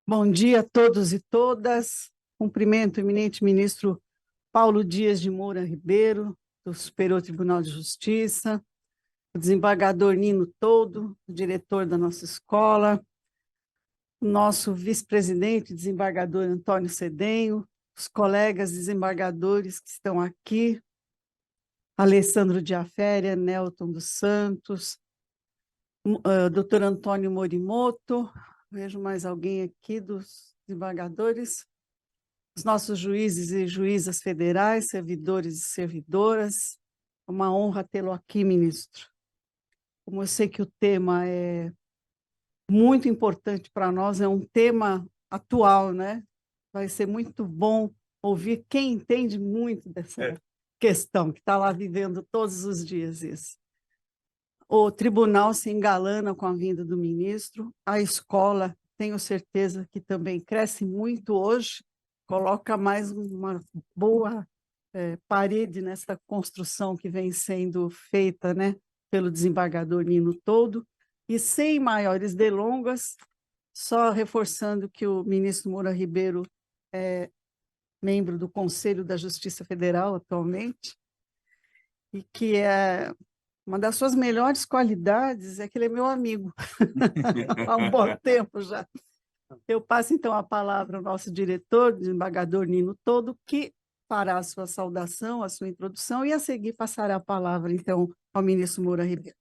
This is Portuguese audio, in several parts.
Bom dia a todos e todas. Cumprimento o eminente ministro Paulo Dias de Moura Ribeiro, do Superior Tribunal de Justiça, o desembargador Nino Todo, o diretor da nossa escola, o nosso vice-presidente, desembargador Antônio Cedenho, os colegas desembargadores que estão aqui, Alessandro Diaféria, Nelton dos Santos, doutor Antônio Morimoto, vejo mais alguém aqui dos desembargadores, os nossos juízes e juízas federais, servidores e servidoras. É uma honra tê-lo aqui, ministro. Como eu sei que o tema é muito importante para nós, é um tema atual, né? Vai ser muito bom ouvir quem entende muito dessa questão, que está lá vivendo todos os dias isso. O tribunal se engalana com a vinda do ministro, a escola, tenho certeza que também cresce muito hoje, coloca mais uma boa parede nessa construção que vem sendo feita, né, pelo desembargador Nino Todo, e sem maiores delongas, só reforçando que o ministro Moura Ribeiro é membro do Conselho da Justiça Federal atualmente, e que uma das suas melhores qualidades é que ele é meu amigo, há um bom tempo já. Eu passo, então, a palavra ao nosso diretor, o desembargador Nino Todo, que fará a sua saudação, a sua introdução, e a seguir passará a palavra, então, ao ministro Moura Ribeiro.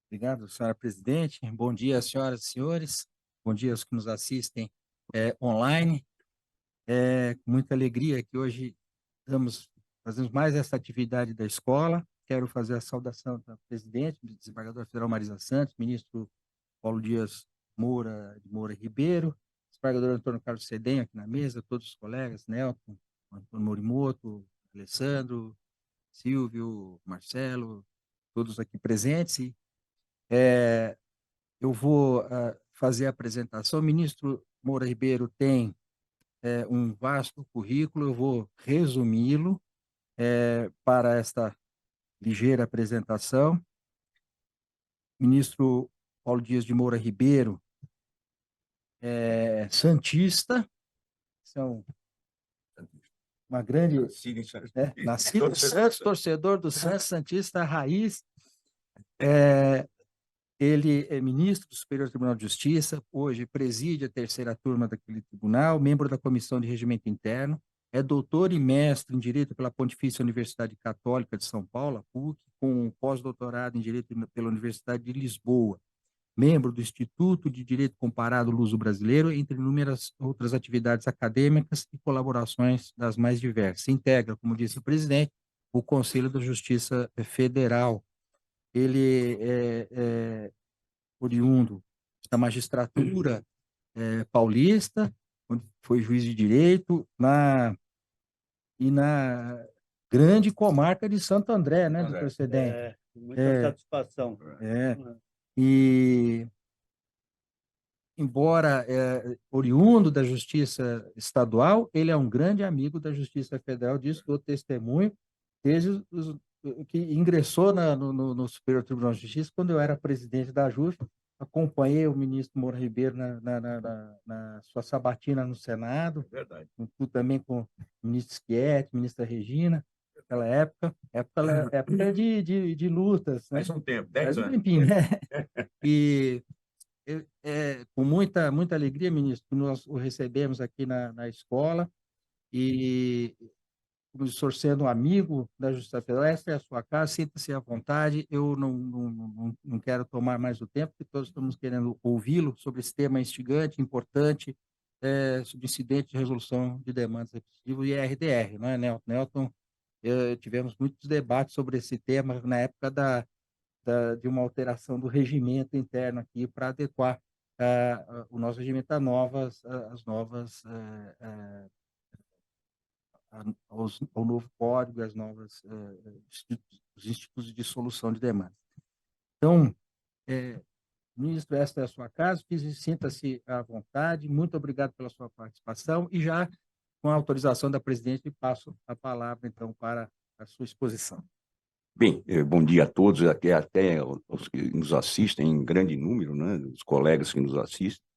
Obrigado, senhora presidente. Bom dia, senhoras e senhores. Bom dia aos que nos assistem online. Com muita alegria que hoje fazemos mais essa atividade da escola. Quero fazer a saudação da presidente, do desembargador federal Marisa Santos, ministro Paulo Dias Moura de Moura Ribeiro, desembargador Antônio Carlos Cedenho aqui na mesa, todos os colegas, Nelton, Antônio Morimoto, Alessandro, Silvio, Marcelo, todos aqui presentes. Eu vou fazer a apresentação. O ministro Moura Ribeiro tem um vasto currículo, eu vou resumi-lo para esta ligeira apresentação. O ministro Paulo Dias de Moura Ribeiro é santista, são uma grande... Nascido em Santos, torcedor do Santos, santista raiz. Ele é ministro do Superior Tribunal de Justiça, hoje preside a terceira turma daquele tribunal, membro da Comissão de Regimento Interno, é doutor e mestre em Direito pela Pontifícia Universidade Católica de São Paulo, a PUC, com pós-doutorado em Direito pela Universidade de Lisboa, membro do Instituto de Direito Comparado Luso-Brasileiro, entre inúmeras outras atividades acadêmicas e colaborações das mais diversas. Integra, como disse o presidente, o Conselho da Justiça Federal. Ele é oriundo da magistratura paulista, onde foi juiz de direito, e na grande comarca de Santo André, né, doutor Cedenho? Muita satisfação. E, embora oriundo da Justiça Estadual, ele é um grande amigo da Justiça Federal, disso dou testemunho, desde que ingressou no Superior Tribunal de Justiça, quando eu era presidente da JUF, acompanhei o ministro Moura Ribeiro na sua sabatina no Senado, Verdade. também com o ministro Schietti, ministra Regina, naquela época de lutas. Né? Faz um tempo, 10 Faz um anos. tempinho, né? E com muita alegria, ministro, nós o recebemos aqui na escola, e como o senhor sendo um amigo da Justiça Federal, essa é a sua casa, sinta-se à vontade, eu não quero tomar mais o tempo, porque todos estamos querendo ouvi-lo sobre esse tema instigante, importante, sobre incidente de resolução de demandas repetitivas e RDR, não é, Nelton? Nelton, tivemos muitos debates sobre esse tema na época de uma alteração do regimento interno aqui para adequar o nosso regimento às novas ao novo código, as novas os institutos de solução de demanda. Então, ministro, esta é a sua casa, sinta-se à vontade, muito obrigado pela sua participação, e já, com a autorização da presidente, passo a palavra, então, para a sua exposição. Bem, bom dia a todos, até os que nos assistem em grande número, né, os colegas que nos assistem.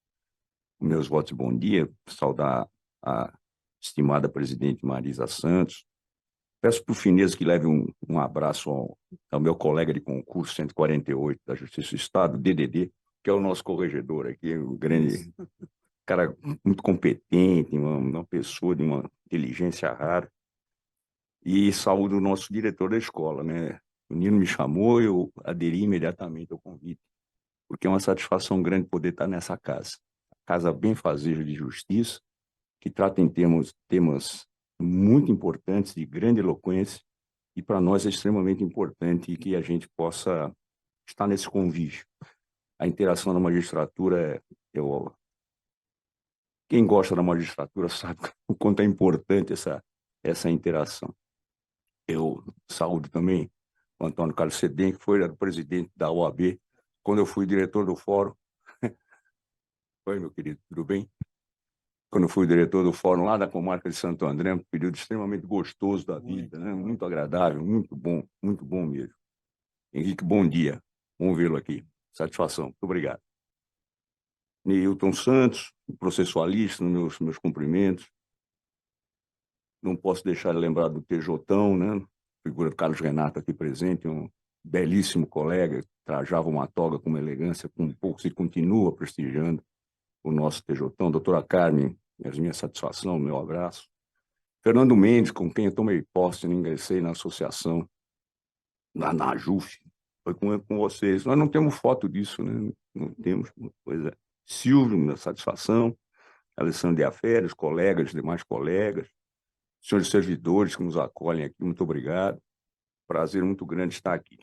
meus votos de bom dia, saudar a estimada presidente Marisa Santos. Peço por fineza que leve um abraço ao meu colega de concurso 148 da Justiça do Estado, DDD, que é o nosso corregedor aqui, um grande cara muito competente, uma pessoa de uma inteligência rara. E saúdo o nosso diretor da escola, né? O Nino me chamou, eu aderi imediatamente ao convite, porque é uma satisfação grande poder estar nessa casa. Casa benfazeja de justiça, que trata em temas muito importantes, de grande eloquência, e para nós é extremamente importante que a gente possa estar nesse convívio. A interação na magistratura, quem gosta da magistratura sabe o quanto é importante essa interação. Eu saúdo também o Antônio Carlos Sedem, que foi o presidente da OAB, quando eu fui diretor do fórum. Oi, meu querido, tudo bem? Quando eu fui diretor do fórum lá da comarca de Santo André, um período extremamente gostoso da vida, né? Muito agradável, muito bom mesmo. Henrique, bom dia. Bom vê-lo aqui. Satisfação. Muito obrigado. Neilton Santos, processualista, meus cumprimentos. Não posso deixar de lembrar do TJão, né? Figura do Carlos Renato aqui presente, um belíssimo colega, trajava uma toga com uma elegância, com um pouco se continua prestigiando o nosso TJão. Doutora Carmen, minha satisfação, meu abraço. Fernando Mendes, com quem eu tomei posse, ingressei na associação, na JUF, foi com vocês. Nós não temos foto disso, né? Não temos, pois é. Silvio, minha satisfação. Alessandro de Afé, os colegas, demais colegas, senhores servidores que nos acolhem aqui, muito obrigado. Prazer muito grande estar aqui.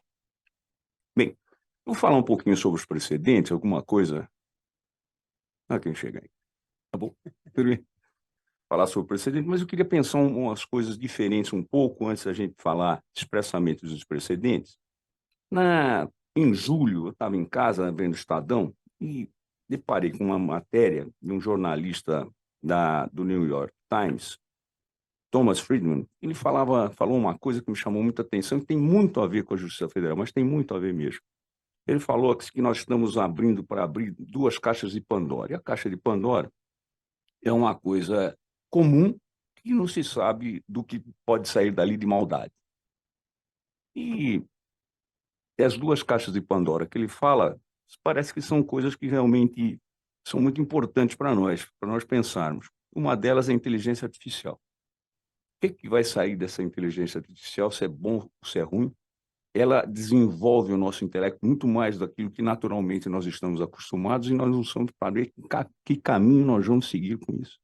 Bem, vou falar um pouquinho sobre os precedentes, alguma coisa. Ah, quem chega aí. Tá bom? Tudo bem? Falar sobre o precedente, mas eu queria pensar umas coisas diferentes um pouco antes da gente falar expressamente dos precedentes. Em julho, eu estava em casa vendo o Estadão e deparei com uma matéria de um jornalista do New York Times, Thomas Friedman. Ele falou uma coisa que me chamou muita atenção, que tem muito a ver com a Justiça Federal, mas tem muito a ver mesmo. Ele falou que nós estamos abrindo para abrir duas caixas de Pandora. E a caixa de Pandora é uma coisa comum que não se sabe do que pode sair dali de maldade. E as duas caixas de Pandora que ele fala, parece que são coisas que realmente são muito importantes para nós pensarmos. Uma delas é a inteligência artificial. O que vai sair dessa inteligência artificial, se é bom ou se é ruim? Ela desenvolve o nosso intelecto muito mais daquilo que naturalmente nós estamos acostumados e nós não somos para ver que caminho nós vamos seguir com isso.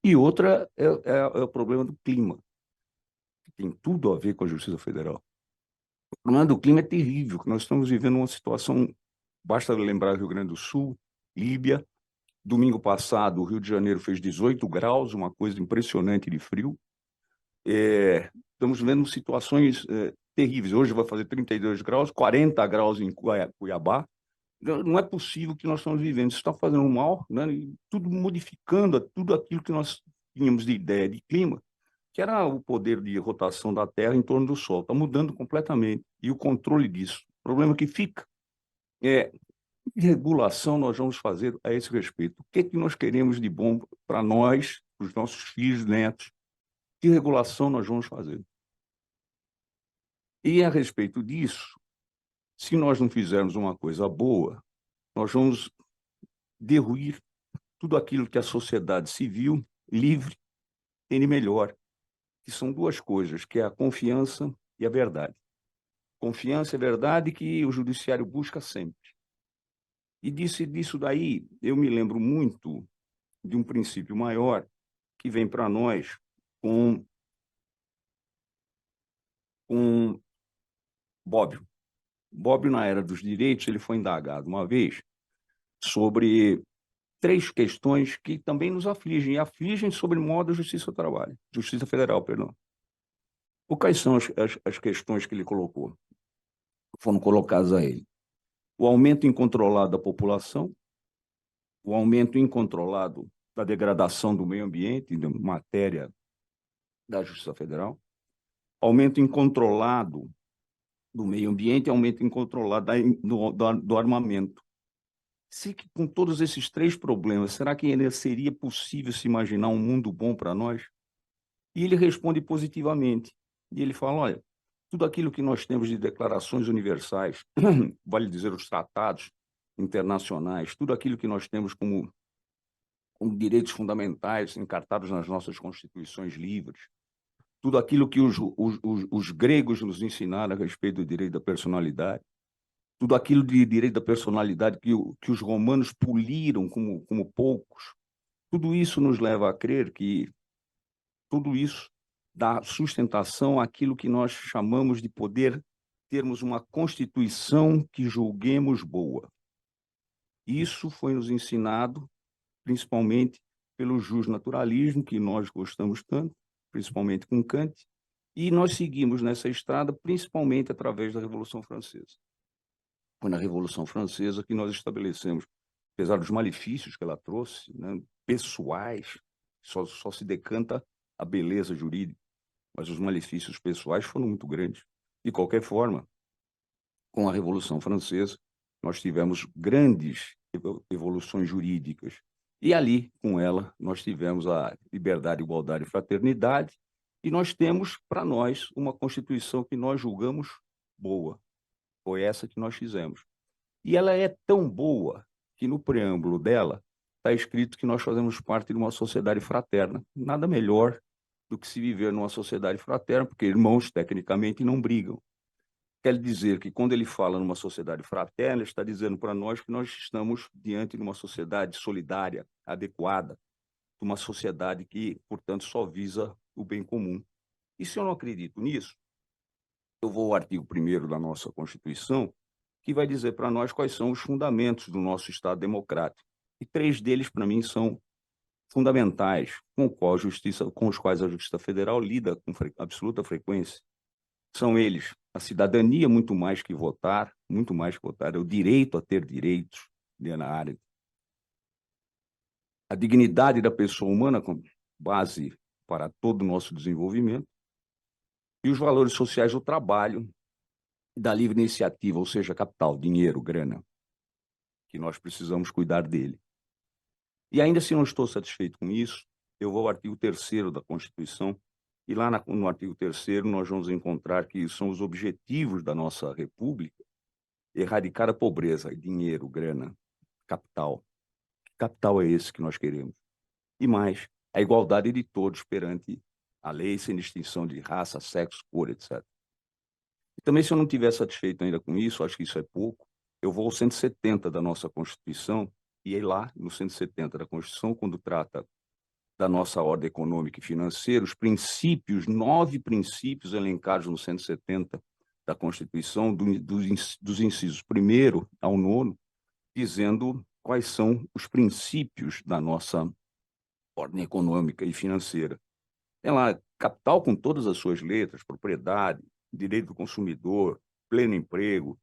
E outra é o problema do clima, que tem tudo a ver com a Justiça Federal. O problema do clima é terrível, que nós estamos vivendo uma situação, basta lembrar Rio Grande do Sul, Líbia. Domingo passado, o Rio de Janeiro fez 18 graus, uma coisa impressionante de frio. Estamos vendo situações terríveis. Hoje vai fazer 32 graus, 40 graus em Cuiabá. Não é possível que nós estamos vivendo. Isso está fazendo mal, né? E tudo modificando tudo aquilo que nós tínhamos de ideia de clima, que era o poder de rotação da Terra em torno do Sol. Está mudando completamente. E o controle disso. O problema que fica é que regulação nós vamos fazer a esse respeito. O que é que nós queremos de bom para nós, para os nossos filhos, netos? Que regulação nós vamos fazer? E a respeito disso, se nós não fizermos uma coisa boa, nós vamos derruir tudo aquilo que a sociedade civil, livre, tem de melhor, que são duas coisas, que é a confiança e a verdade. Confiança e verdade que o judiciário busca sempre. E disso daí, eu me lembro muito de um princípio maior que vem para nós com Bobbio. Bobbio, na Era dos Direitos, ele foi indagado uma vez sobre três questões que também nos afligem, e afligem sobre modo a Justiça do Trabalho, Justiça Federal, perdão. Quais são as questões que ele colocou? Foram colocadas a ele. O aumento incontrolado da população, o aumento incontrolado da degradação do meio ambiente, em matéria da Justiça Federal, aumento incontrolado do meio ambiente e aumento incontrolado do armamento. Se que com todos esses três problemas, será que ainda seria possível se imaginar um mundo bom para nós? E ele responde positivamente. E ele fala, olha, tudo aquilo que nós temos de declarações universais, vale dizer os tratados internacionais, tudo aquilo que nós temos como direitos fundamentais encartados nas nossas constituições livres, tudo aquilo que os gregos nos ensinaram a respeito do direito da personalidade, tudo aquilo de direito da personalidade que os romanos poliram como poucos, tudo isso nos leva a crer que tudo isso dá sustentação àquilo que nós chamamos de poder termos uma Constituição que julguemos boa. Isso foi nos ensinado principalmente pelo justnaturalismo, que nós gostamos tanto, principalmente com Kant, e nós seguimos nessa estrada principalmente através da Revolução Francesa. Foi na Revolução Francesa que nós estabelecemos, apesar dos malefícios que ela trouxe, né, pessoais, só se decanta a beleza jurídica, mas os malefícios pessoais foram muito grandes. De qualquer forma, com a Revolução Francesa, nós tivemos grandes evoluções jurídicas. E ali, com ela, nós tivemos a liberdade, igualdade e fraternidade, e nós temos, para nós, uma Constituição que nós julgamos boa. Foi essa que nós fizemos. E ela é tão boa que no preâmbulo dela está escrito que nós fazemos parte de uma sociedade fraterna. Nada melhor do que se viver numa sociedade fraterna, porque irmãos, tecnicamente, não brigam. Quer dizer que, quando ele fala numa sociedade fraterna, ele está dizendo para nós que nós estamos diante de uma sociedade solidária, adequada, de uma sociedade que, portanto, só visa o bem comum. E se eu não acredito nisso, eu vou ao artigo 1º da nossa Constituição, que vai dizer para nós quais são os fundamentos do nosso Estado democrático. E 3 deles, para mim, são fundamentais, com os quais a Justiça Federal lida com absoluta frequência. São eles a cidadania, muito mais que votar, é o direito a ter direitos na área. A dignidade da pessoa humana como base para todo o nosso desenvolvimento. E os valores sociais do trabalho, da livre iniciativa, ou seja, capital, dinheiro, grana, que nós precisamos cuidar dele. E ainda se não estou satisfeito com isso, eu vou ao artigo 3º da Constituição, e lá no artigo 3º nós vamos encontrar que são os objetivos da nossa República: erradicar a pobreza, dinheiro, grana, capital. Que capital é esse que nós queremos? E mais, a igualdade de todos perante a lei, sem distinção de raça, sexo, cor, etc. E também, se eu não estiver satisfeito ainda com isso, acho que isso é pouco, eu vou ao 170 da nossa Constituição, e aí lá, no 170 da Constituição, quando trata da nossa ordem econômica e financeira, os princípios, 9 princípios elencados no 170 da Constituição, dos incisos 1º ao 9º, dizendo quais são os princípios da nossa ordem econômica e financeira. Tem lá capital com todas as suas letras, propriedade, direito do consumidor, pleno emprego.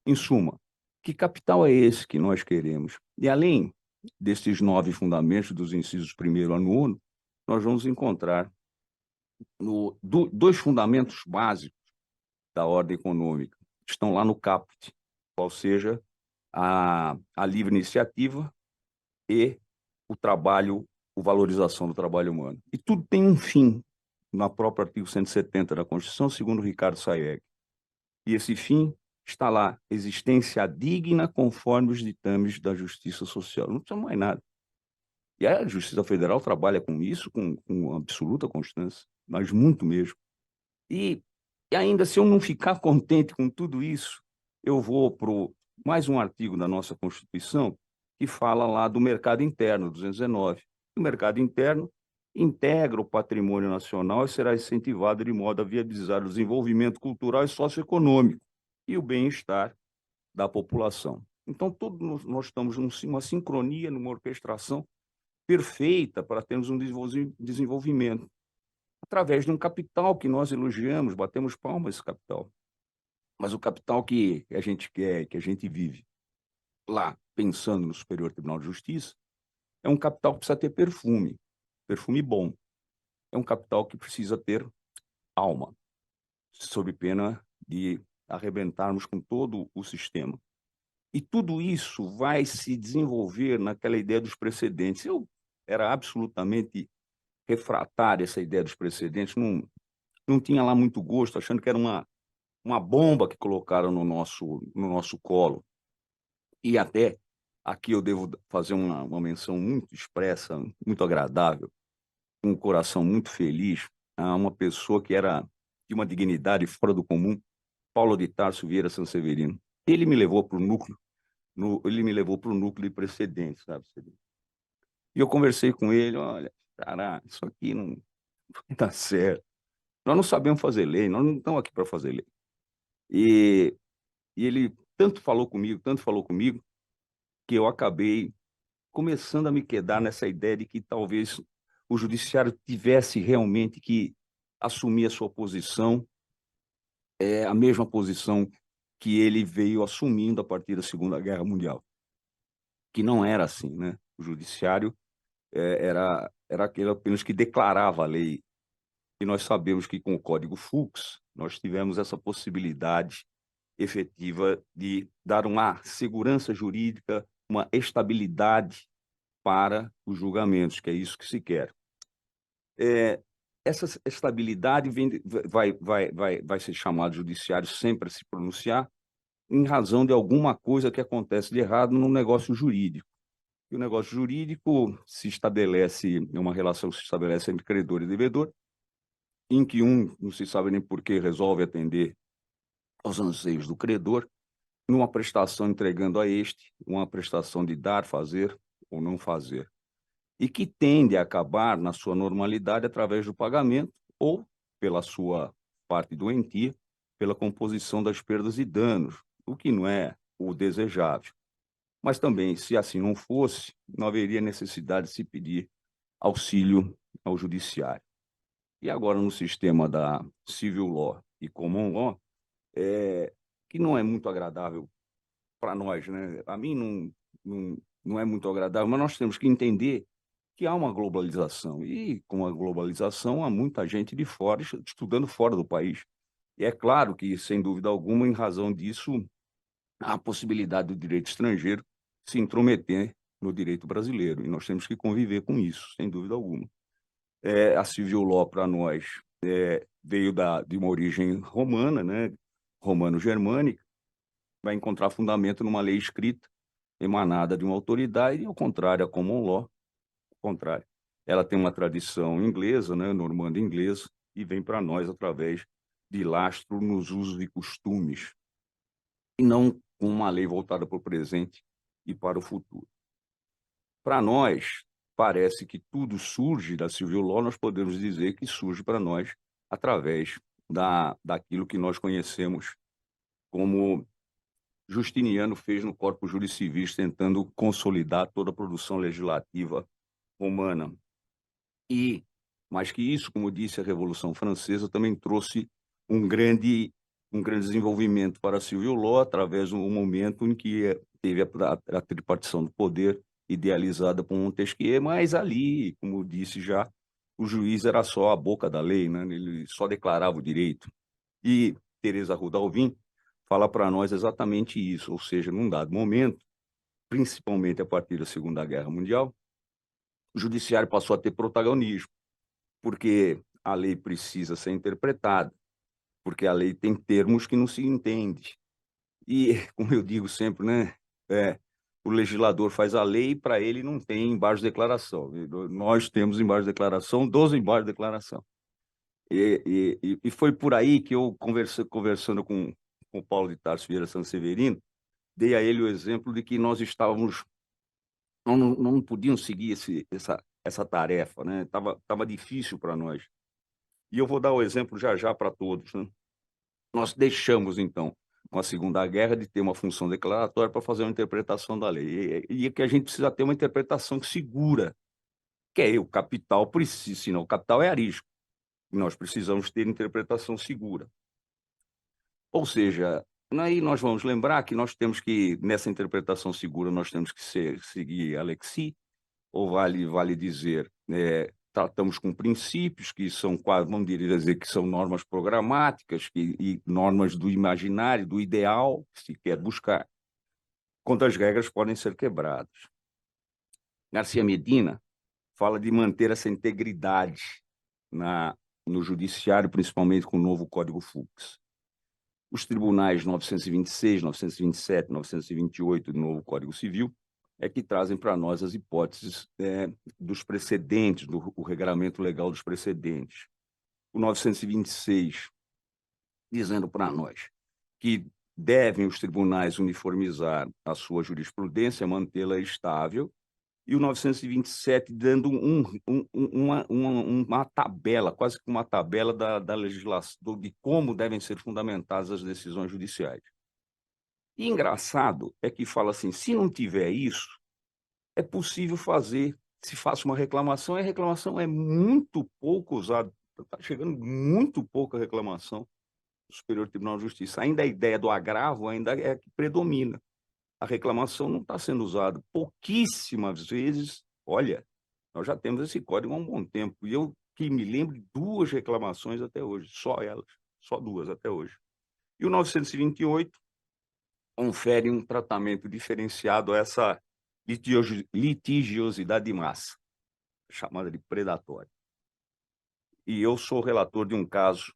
Em suma, que capital é esse que nós queremos? E além desses 9 fundamentos, dos incisos 1º ao 9º, nós vamos encontrar 2 fundamentos básicos da ordem econômica, que estão lá no caput, qual seja a livre iniciativa e o trabalho, a valorização do trabalho humano. E tudo tem um fim, no próprio artigo 170 da Constituição, segundo Ricardo Sayegh. E esse fim está lá: existência digna conforme os ditames da justiça social. Não precisa mais nada. E a Justiça Federal trabalha com isso com absoluta constância, mas muito mesmo. E ainda, se eu não ficar contente com tudo isso, eu vou para mais um artigo da nossa Constituição, que fala lá do mercado interno, 219. O mercado interno integra o patrimônio nacional e será incentivado de modo a viabilizar o desenvolvimento cultural e socioeconômico e o bem-estar da população. Então, nós estamos numa sincronia, numa orquestração perfeita para termos um desenvolvimento através de um capital que nós elogiamos, batemos palmas a esse capital. Mas o capital que a gente quer, que a gente vive lá, pensando no Superior Tribunal de Justiça, é um capital que precisa ter perfume bom. É um capital que precisa ter alma, sob pena de arrebentarmos com todo o sistema. E tudo isso vai se desenvolver naquela ideia dos precedentes. Eu era absolutamente refratário a essa ideia dos precedentes, não tinha lá muito gosto, achando que era uma bomba que colocaram no nosso colo. E até aqui eu devo fazer uma menção muito expressa, muito agradável, com um coração muito feliz, a uma pessoa que era de uma dignidade fora do comum, Paulo de Tarso Vieira Sanseverino. Ele me levou para o núcleo, ele me levou para o núcleo de precedentes, sabe? E eu conversei com ele, olha, cara, isso aqui não está certo. Nós não sabemos fazer lei, nós não estamos aqui para fazer lei. E ele tanto falou comigo, que eu acabei começando a me quedar nessa ideia de que talvez o judiciário tivesse realmente que assumir a sua posição, a mesma posição que ele veio assumindo a partir da Segunda Guerra Mundial, que não era assim, né? O judiciário era aquele apenas que declarava a lei. E nós sabemos que com o Código Fux nós tivemos essa possibilidade efetiva de dar uma segurança jurídica, uma estabilidade para os julgamentos, que é isso que se quer. Essa estabilidade vai ser chamado judiciário sempre a se pronunciar em razão de alguma coisa que acontece de errado no negócio jurídico. E o negócio jurídico se estabelece, uma relação que se estabelece entre credor e devedor, em que um não se sabe nem por que resolve atender aos anseios do credor, numa prestação entregando a este uma prestação de dar, fazer ou não fazer, e que tende a acabar na sua normalidade através do pagamento ou, pela sua parte doentia, pela composição das perdas e danos, o que não é o desejável. Mas também, se assim não fosse, não haveria necessidade de se pedir auxílio ao judiciário. E agora, no sistema da civil law e common law, que não é muito agradável para nós, né? A mim não é muito agradável, mas nós temos que entender que há uma globalização. E com a globalização, há muita gente de fora, estudando fora do país. E é claro que, sem dúvida alguma, em razão disso, há a possibilidade do direito estrangeiro se intrometer no direito brasileiro. E nós temos que conviver com isso, sem dúvida alguma. A civil law, para nós, veio de uma origem romana, né? Romano-germânica, vai encontrar fundamento numa lei escrita, emanada de uma autoridade, e ao contrário, a common law, ao contrário. Ela tem uma tradição inglesa, né? Normanda inglesa, e vem para nós através de lastro nos usos e costumes, e não com uma lei voltada para o presente e para o futuro. Para nós, parece que tudo surge da civil law, nós podemos dizer que surge para nós através daquilo que nós conhecemos como Justiniano fez no Corpus Juris Civis, tentando consolidar toda a produção legislativa romana. Mais que isso, como disse, a Revolução Francesa também trouxe um grande desenvolvimento para a civil law, através do momento em que teve a tripartição do poder, idealizada por Montesquieu, mas ali, como disse já, o juiz era só a boca da lei, né? Ele só declarava o direito. E Teresa Rudalvin fala para nós exatamente isso, ou seja, num dado momento, principalmente a partir da Segunda Guerra Mundial, o judiciário passou a ter protagonismo, porque a lei precisa ser interpretada, porque a lei tem termos que não se entende. E, como eu digo sempre, né, o legislador faz a lei e para ele não tem embaixo de declaração. Nós temos embaixo de declaração, 12 embaixo de declaração. E foi por aí que eu, conversando com o Paulo de Tarso Vieira Sanseverino, dei a ele o exemplo de que nós estávamos, não podíamos seguir essa tarefa, né? Tava difícil para nós. E eu vou dar o exemplo já para todos, né? Nós deixamos, então, com a Segunda Guerra, de ter uma função declaratória para fazer uma interpretação da lei. E que a gente precisa ter uma interpretação segura, que é o capital precisa, senão o capital é arisco. E nós precisamos ter interpretação segura. Ou seja, aí nós vamos lembrar que nós temos que, nessa interpretação segura, nós temos que seguir a lexi, ou vale dizer, tratamos com princípios que são, vamos dizer, que são normas programáticas e normas do imaginário, do ideal que se quer buscar. quando as regras podem ser quebradas. Garcia Medina fala de manter essa integridade no judiciário, principalmente com o novo Código Fux. Os tribunais 926, 927, 928 do novo Código Civil é que trazem para nós as hipóteses dos precedentes, do regramento legal dos precedentes. O 926, dizendo para nós que devem os tribunais uniformizar a sua jurisprudência, mantê-la estável, e o 927 dando uma tabela, quase que uma tabela da legislação, de como devem ser fundamentadas as decisões judiciais. E engraçado é que fala assim, se não tiver isso, é possível fazer, se faça uma reclamação, e a reclamação é muito pouco usada, está chegando muito pouca reclamação do Superior Tribunal de Justiça. Ainda a ideia do agravo ainda é a que predomina. A reclamação não está sendo usada. Pouquíssimas vezes, olha, nós já temos esse código há um bom tempo, e eu que me lembro de 2 reclamações até hoje, só elas, só 2 até hoje. E o 928 confere um tratamento diferenciado a essa litigiosidade de massa, chamada de predatória. E eu sou relator de um caso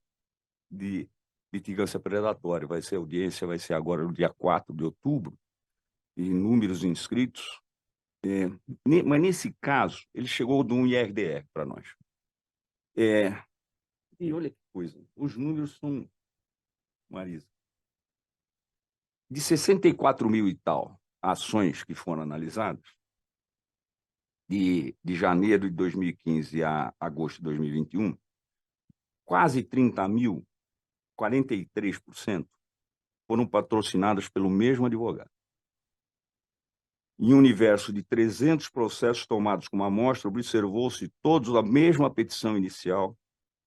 de litigância predatória, a audiência vai ser agora no dia 4 de outubro, e inúmeros inscritos, mas nesse caso, ele chegou de um IRDR para nós. E olha que coisa, os números são, Marisa, de 64 mil e tal ações que foram analisadas, de janeiro de 2015 a agosto de 2021, quase 30 mil, 43%, foram patrocinadas pelo mesmo advogado. Em um universo de 300 processos tomados como amostra, observou-se todos a mesma petição inicial,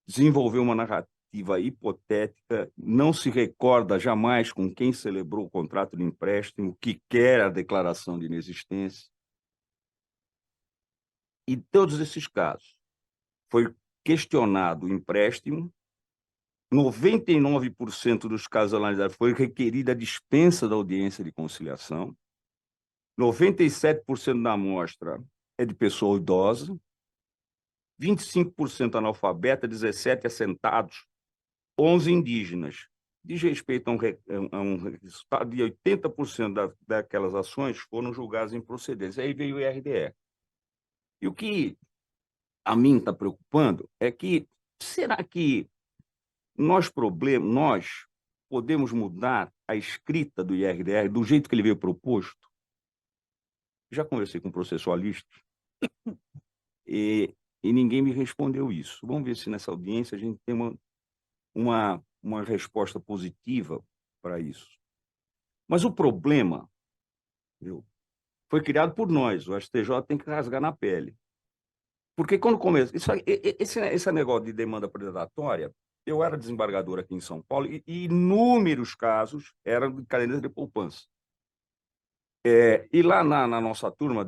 desenvolveu uma narrativa hipotética, não se recorda jamais com quem celebrou o contrato de empréstimo, que quer a declaração de inexistência. Em todos esses casos, foi questionado o empréstimo, 99% dos casos analisados foi requerida a dispensa da audiência de conciliação, 97% da amostra é de pessoa idosa, 25% analfabeta, 17% assentados, 11% indígenas. Diz respeito a um resultado de 80% daquelas ações foram julgadas improcedentes. Aí veio o IRDR. E o que a mim está preocupando é que, será que nós podemos mudar a escrita do IRDR do jeito que ele veio proposto? Já conversei com processualistas e ninguém me respondeu isso. Vamos ver se nessa audiência a gente tem uma resposta positiva para isso. Mas o problema, foi criado por nós, o STJ tem que rasgar na pele. Porque quando começa... Esse negócio de demanda predatória, eu era desembargador aqui em São Paulo e inúmeros casos eram de cadeias de poupança. E lá na nossa turma,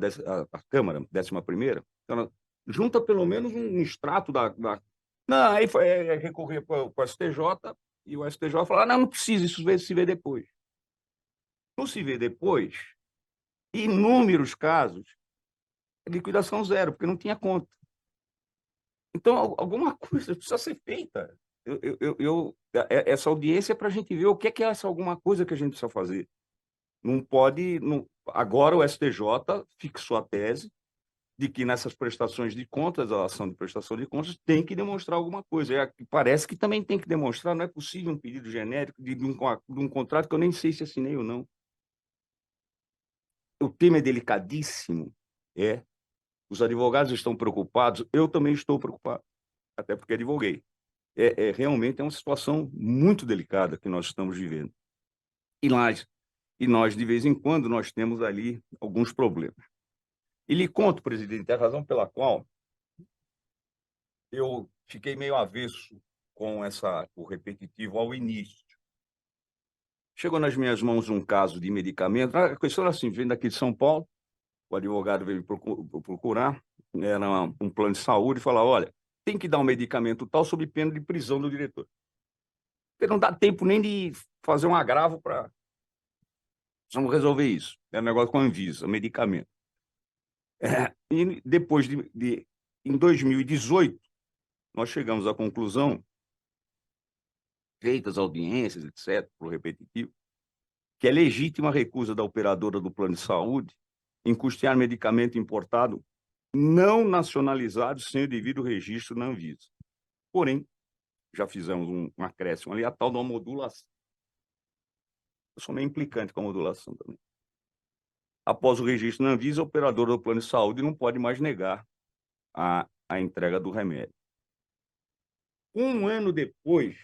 a Câmara, 11ª, ela junta pelo menos um extrato da... Não, aí foi recorrer para o STJ, e o STJ fala, não precisa, isso se vê depois. Não se vê depois, inúmeros casos, liquidação zero, porque não tinha conta. Então, alguma coisa precisa ser feita. Essa audiência é para a gente ver o que é essa alguma coisa que a gente precisa fazer. Não pode... Agora o STJ fixou a tese de que nessas prestações de contas, a ação de prestação de contas tem que demonstrar alguma coisa. Parece que também tem que demonstrar, não é possível um pedido genérico de um contrato que eu nem sei se assinei ou não. O tema é delicadíssimo. Os advogados estão preocupados, eu também estou preocupado, até porque advoguei. Realmente é uma situação muito delicada que nós estamos vivendo. E nós, de vez em quando, nós temos ali alguns problemas. E lhe conto, presidente, a razão pela qual eu fiquei meio avesso com o repetitivo ao início. Chegou nas minhas mãos um caso de medicamento, a questão era assim, vem daqui de São Paulo, o advogado veio me procurar, era um plano de saúde, e falou, olha, tem que dar um medicamento tal sob pena de prisão do diretor. Porque não dá tempo nem de fazer um agravo para... Vamos resolver isso. É um negócio com a Anvisa, medicamento. E depois em 2018, nós chegamos à conclusão, feitas audiências, etc., por repetitivo, que é legítima a recusa da operadora do plano de saúde em custear medicamento importado não nacionalizado sem o devido registro na Anvisa. Porém, já fizemos um acréscimo ali, a tal de uma modulação. Eu sou meio implicante com a modulação também. Após o registro na Anvisa, a operadora do plano de saúde não pode mais negar a entrega do remédio. Um ano depois,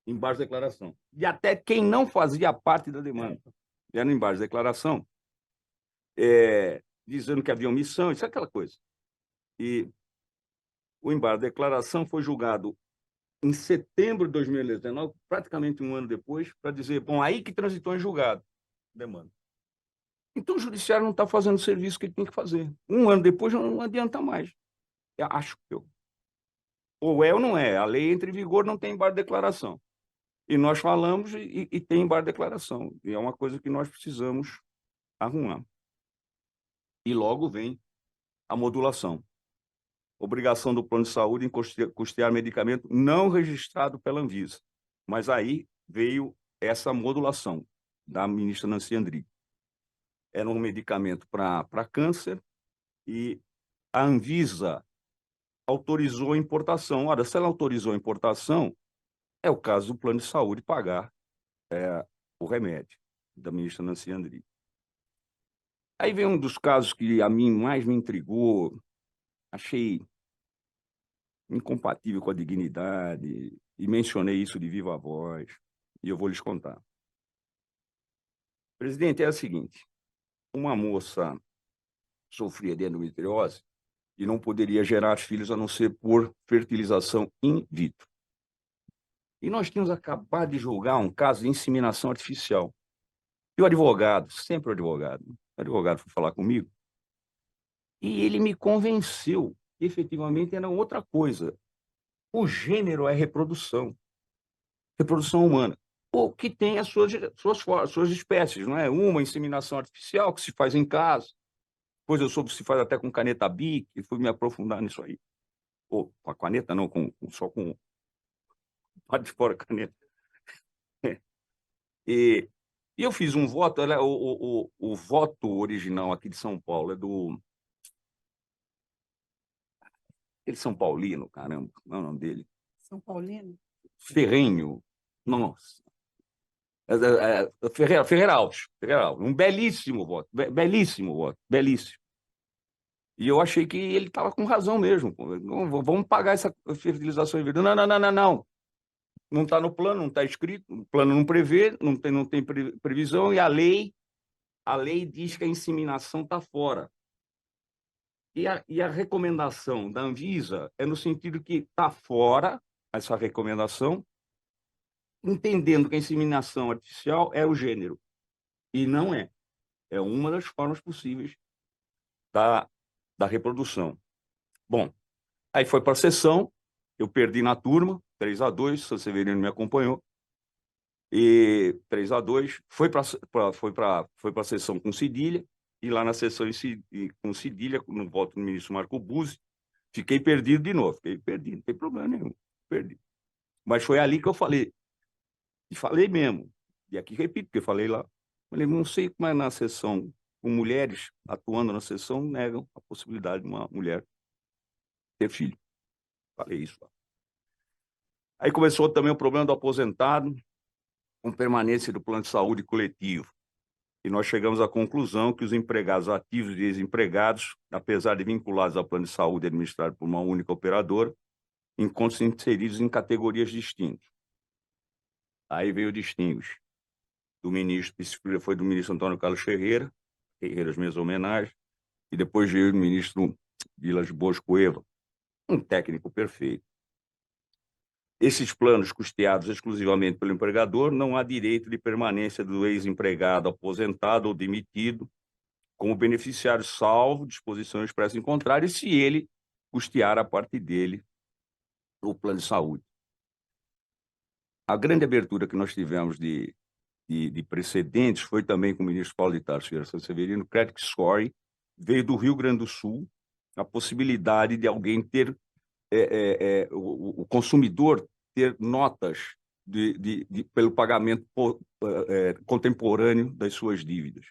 embaixo da declaração, e até quem não fazia parte da demanda, era embaixo da declaração, dizendo que havia omissão, isso é aquela coisa. E o embargo da declaração foi julgado em setembro de 2019, praticamente um ano depois, para dizer, bom, aí que transitou em julgado, demanda. Então o judiciário não está fazendo o serviço que ele tem que fazer. Um ano depois não adianta mais. Eu acho que ou é ou não é. A lei entra em vigor, não tem embargo de declaração. E nós falamos e tem embargo de declaração. E é uma coisa que nós precisamos arrumar. E logo vem a modulação. Obrigação do plano de saúde em custear medicamento não registrado pela Anvisa. Mas aí veio essa modulação da ministra Nancy Andrighi. Era um medicamento para câncer e a Anvisa autorizou a importação. Ora, se ela autorizou a importação, é o caso do plano de saúde pagar o remédio da ministra Nancy Andrighi. Aí vem um dos casos que a mim mais me intrigou, achei incompatível com a dignidade, e mencionei isso de viva voz, e eu vou lhes contar. Presidente, é o seguinte, uma moça sofria de endometriose e não poderia gerar filhos a não ser por fertilização in vitro. E nós tínhamos acabado de julgar um caso de inseminação artificial. E o advogado, sempre o advogado foi falar comigo, e ele me convenceu que efetivamente era outra coisa. O gênero é reprodução humana, ou que tem as suas espécies, não é? Uma inseminação artificial que se faz em casa, depois eu soube que se faz até com caneta Bic, e fui me aprofundar nisso aí. Ou com a caneta, não, só com parte de fora a caneta. E eu fiz um voto, o voto original aqui de São Paulo é do... Ele é São Paulino, caramba, não é o nome dele? São Paulino? Ferrenho, nossa. Ferreira Alves, um belíssimo voto, belíssimo. E eu achei que ele estava com razão mesmo. Vamos pagar essa fertilização em vida. Não. Não está no plano, não está escrito, o plano não prevê, não tem previsão, e a lei diz que a inseminação está fora. E a recomendação da Anvisa é no sentido que está fora essa recomendação, entendendo que a inseminação artificial é o gênero. E não é. É uma das formas possíveis da reprodução. Bom, aí foi para a sessão, eu perdi na turma, 3-2, São Severino me acompanhou, e 3-2, foi para a sessão com cedilha, e lá na sessão com cedilha, no voto do ministro Marco Buzzi, fiquei perdido de novo, não tem problema nenhum, perdi. Mas foi ali que eu falei, e falei mesmo, e aqui repito, porque eu falei lá, falei, não sei como é na sessão, com mulheres atuando na sessão, negam a possibilidade de uma mulher ter filho. Falei isso lá. Aí começou também o problema do aposentado com permanência do plano de saúde coletivo. E nós chegamos à conclusão que os empregados ativos e desempregados, apesar de vinculados ao plano de saúde administrado por uma única operadora, encontram-se inseridos em categorias distintas. Aí veio o distinguish do ministro, esse foi do ministro Antônio Carlos Ferreira, as minhas homenagens, e depois veio o ministro Vilas Boas Cueva, um técnico perfeito. Esses planos custeados exclusivamente pelo empregador, não há direito de permanência do ex-empregado aposentado ou demitido como beneficiário, salvo disposição expressa em contrário, e se ele custear a parte dele o plano de saúde. A grande abertura que nós tivemos de de precedentes foi também com o ministro Paulo de Tarso Vieira Sanseverino. O Credit Score veio do Rio Grande do Sul, a possibilidade de alguém ter, o consumidor ter notas pelo pagamento contemporâneo das suas dívidas.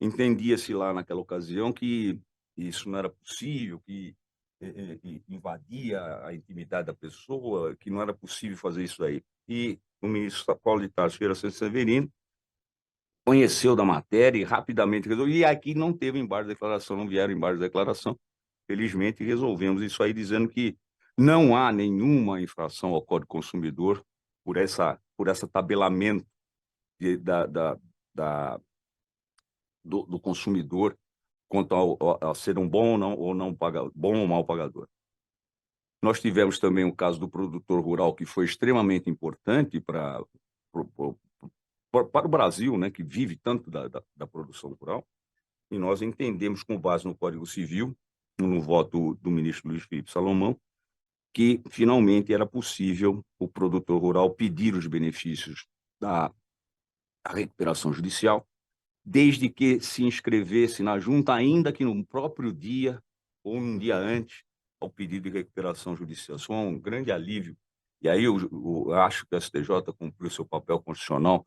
Entendia-se lá naquela ocasião que isso não era possível, que invadia a intimidade da pessoa, que não era possível fazer isso aí. E o ministro Paulo de Tarso Vieira Sanseverino conheceu da matéria e rapidamente resolveu. E aqui não teve embargo de declaração, não vieram embargo de declaração. Felizmente, resolvemos isso aí, dizendo que não há nenhuma infração ao Código do Consumidor por esse tabelamento do consumidor quanto a ser um bom ou não pagador, bom ou mau pagador. Nós tivemos também o caso do produtor rural, que foi extremamente importante para o Brasil, né, que vive tanto da produção rural, e nós entendemos, com base no Código Civil, no voto do ministro Luiz Felipe Salomão, que finalmente era possível o produtor rural pedir os benefícios da recuperação judicial, desde que se inscrevesse na junta, ainda que no próprio dia ou um dia antes, ao pedido de recuperação judicial. Isso é um grande alívio. E aí eu acho que o STJ cumpriu seu papel constitucional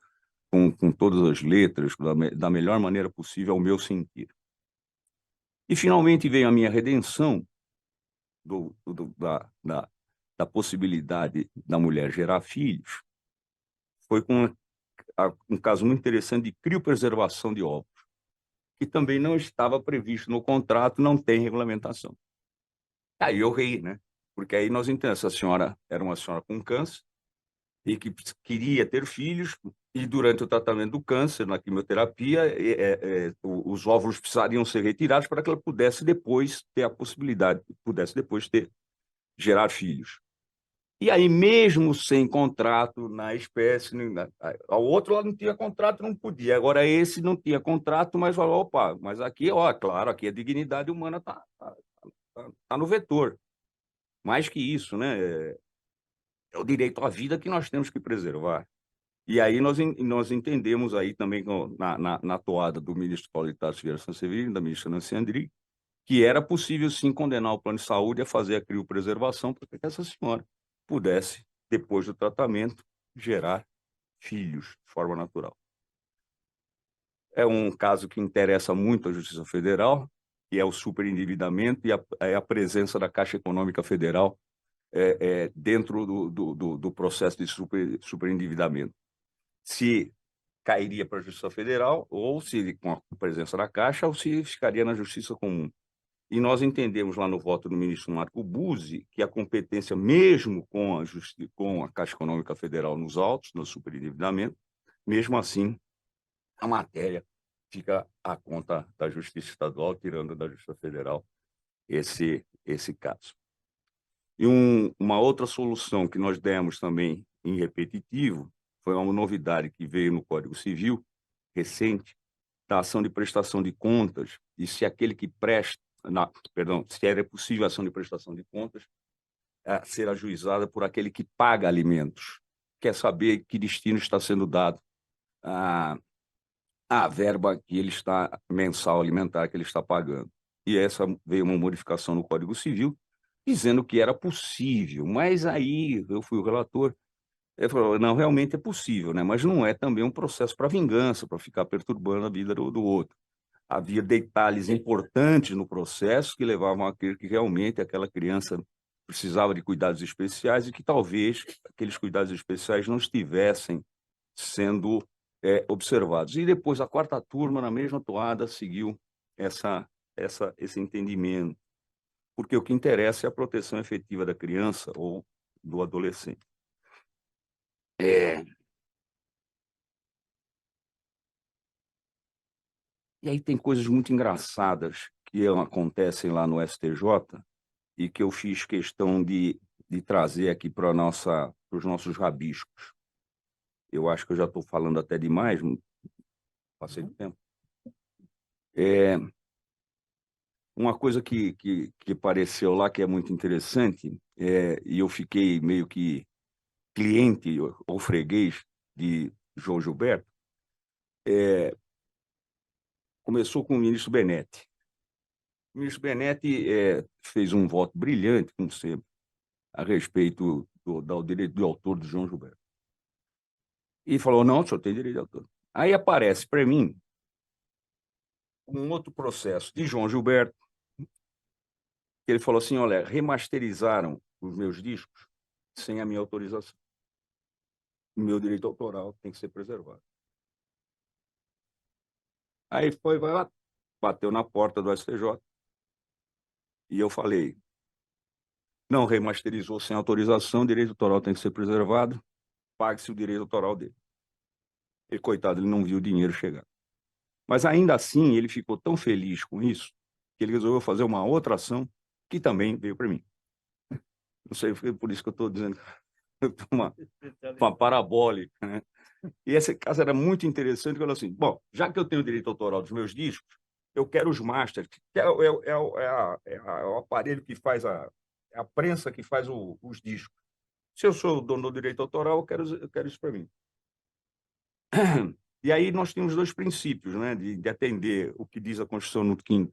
com todas as letras, da melhor maneira possível, ao meu sentir. E, finalmente, veio a minha redenção da possibilidade da mulher gerar filhos. Foi com um caso muito interessante de criopreservação de óvulos, que também não estava previsto no contrato, não tem regulamentação. Aí eu ri, né? Porque aí nós entendemos, essa senhora era uma senhora com câncer e que queria ter filhos, e durante o tratamento do câncer, na quimioterapia, os óvulos precisariam ser retirados para que ela pudesse depois ter a possibilidade, gerar filhos. E aí, mesmo sem contrato na espécie, ao outro lá não tinha contrato, não podia. Agora, esse não tinha contrato, mas falou, opa, mas aqui, ó, claro, aqui a dignidade humana tá no vetor. Mais que isso, né? É o direito à vida que nós temos que preservar. E aí nós entendemos aí também, na toada do ministro Paulo de Tarso Vieira Sanseverino, da ministra Nancy Andrighi, que era possível, sim, condenar o plano de saúde a fazer a criopreservação para que essa senhora pudesse, depois do tratamento, gerar filhos de forma natural. É um caso que interessa muito à Justiça Federal, que é o superendividamento e a presença da Caixa Econômica Federal dentro do processo de superendividamento. Se cairia para a Justiça Federal, ou se com a presença da Caixa, ou se ficaria na Justiça Comum. E nós entendemos lá no voto do ministro Marco Buzzi que a competência, mesmo com a Caixa Econômica Federal nos autos, no superendividamento, mesmo assim, a matéria fica à conta da Justiça Estadual, tirando da Justiça Federal esse caso. E uma outra solução que nós demos também em repetitivo foi uma novidade que veio no Código Civil recente, da ação de prestação de contas, e se aquele que presta, se era possível a ação de prestação de contas ser ajuizada por aquele que paga alimentos, quer saber que destino está sendo dado a verba que ele está, mensal alimentar, que ele está pagando. E essa veio uma modificação no Código Civil, dizendo que era possível, mas aí eu fui o relator, ele falou, não, realmente é possível, né? Mas não é também um processo para vingança, para ficar perturbando a vida do outro. Havia detalhes importantes no processo que levavam a crer que realmente aquela criança precisava de cuidados especiais e que talvez aqueles cuidados especiais não estivessem sendo observados. E depois a quarta turma, na mesma toada, seguiu esse entendimento, porque o que interessa é a proteção efetiva da criança ou do adolescente. E aí tem coisas muito engraçadas que acontecem lá no STJ e que eu fiz questão de trazer aqui para os nossos rabiscos. Eu acho que eu já estou falando até demais, passei do tempo. Uma coisa que apareceu lá que é muito interessante, e eu fiquei meio que cliente ou freguês de João Gilberto, começou com o ministro Benetti. O ministro Benetti fez um voto brilhante, como sempre, a respeito do direito de autor do João Gilberto. E falou, não, o senhor tem direito de autor. Aí aparece para mim um outro processo de João Gilberto, que ele falou assim, olha, remasterizaram os meus discos sem a minha autorização. O meu direito autoral tem que ser preservado. Aí vai lá, bateu na porta do STJ, e eu falei, não remasterizou sem autorização, o direito autoral tem que ser preservado, pague-se o direito autoral dele. E, coitado, ele não viu o dinheiro chegar. Mas, ainda assim, ele ficou tão feliz com isso, que ele resolveu fazer uma outra ação, que também veio para mim. Não sei, por isso que eu estou dizendo uma parabólica, né? E esse caso era muito interessante, porque eu falei assim, bom, já que eu tenho o direito autoral dos meus discos, eu quero os masters, que é o aparelho que faz a prensa que faz os discos. Se eu sou o dono do direito autoral, eu quero isso para mim. E aí nós temos dois princípios, né, de atender o que diz a Constituição no 5º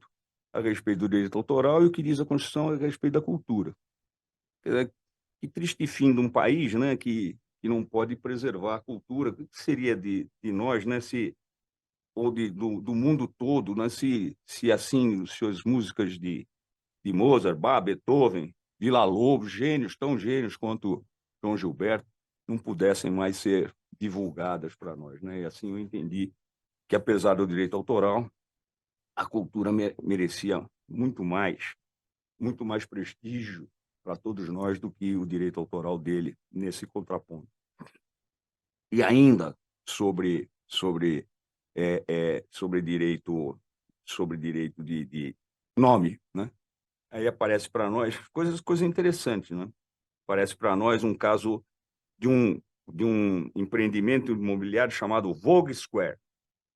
a respeito do direito autoral e o que diz a Constituição a respeito da cultura. Que triste fim de um país, né, que não pode preservar a cultura. O que seria de nós, né, ou do mundo todo, né, se assim, as músicas de Mozart, Bach, Beethoven, Villa-Lobos, gênios, tão gênios quanto João Gilberto, não pudessem mais ser divulgadas para nós, né? E assim eu entendi que, apesar do direito autoral, a cultura merecia muito mais prestígio para todos nós do que o direito autoral dele nesse contraponto. E ainda sobre direito de nome, né? Aí aparece para nós coisas interessantes, né? Aparece para nós um caso de um empreendimento imobiliário chamado Vogue Square.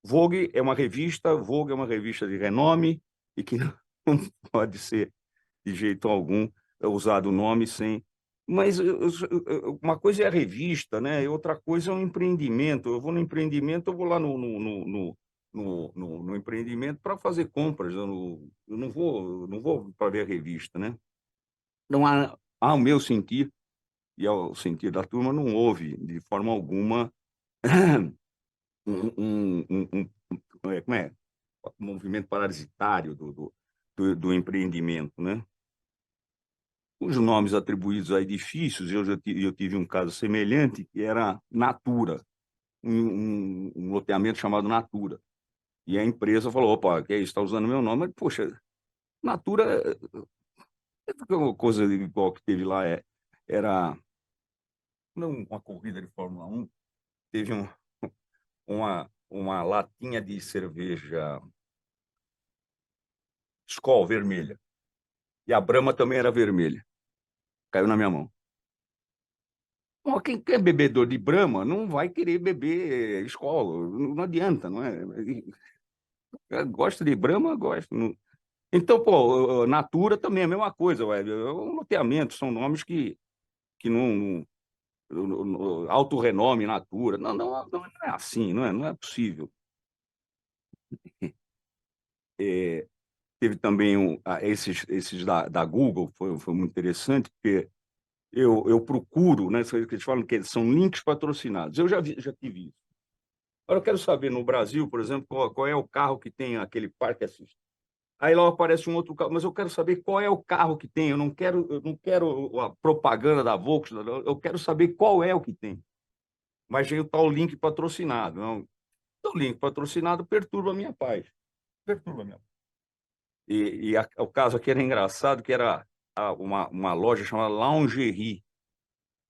Vogue é uma revista de renome e que não pode ser, de jeito algum, usado o nome sem... Mas uma coisa é a revista, né? E outra coisa é um empreendimento. Eu vou no empreendimento, eu vou lá no empreendimento para fazer compras. Eu não vou para ver a revista, né? Não há, ao meu sentir, e ao sentir da turma, não houve, de forma alguma, como é? Um movimento parasitário do empreendimento, né? Os nomes atribuídos a edifícios, eu tive um caso semelhante, que era Natura, um loteamento chamado Natura. E a empresa falou, opa, que é isso, está usando meu nome? Mas, poxa, Natura, uma coisa igual que teve lá, era não uma corrida de Fórmula 1, teve uma latinha de cerveja Skol vermelha. E a Brahma também era vermelha. Caiu na minha mão. Bom, quem quer bebedor de Brahma não vai querer beber Skol. Não adianta, não é? Gosta de Brahma, gosta. Então, pô, Natura também é a mesma coisa, ué. É um loteamento, são nomes que não... Alto renome, Natura. Não é assim, não é possível. Teve também esses da Google, foi muito interessante, porque eu procuro, né, que eles falam que são links patrocinados. Eu já tive isso. Agora eu quero saber, no Brasil, por exemplo, qual é o carro que tem aquele parque assist. Aí lá aparece um outro carro, mas eu quero saber qual é o carro que tem. Eu não quero a propaganda da Volkswagen, eu quero saber qual é o que tem. Mas veio o tal link patrocinado. Não? Então, o link patrocinado perturba a minha paz. Perturba a minha paz. O caso aqui era engraçado, que era uma loja chamada Lingerie.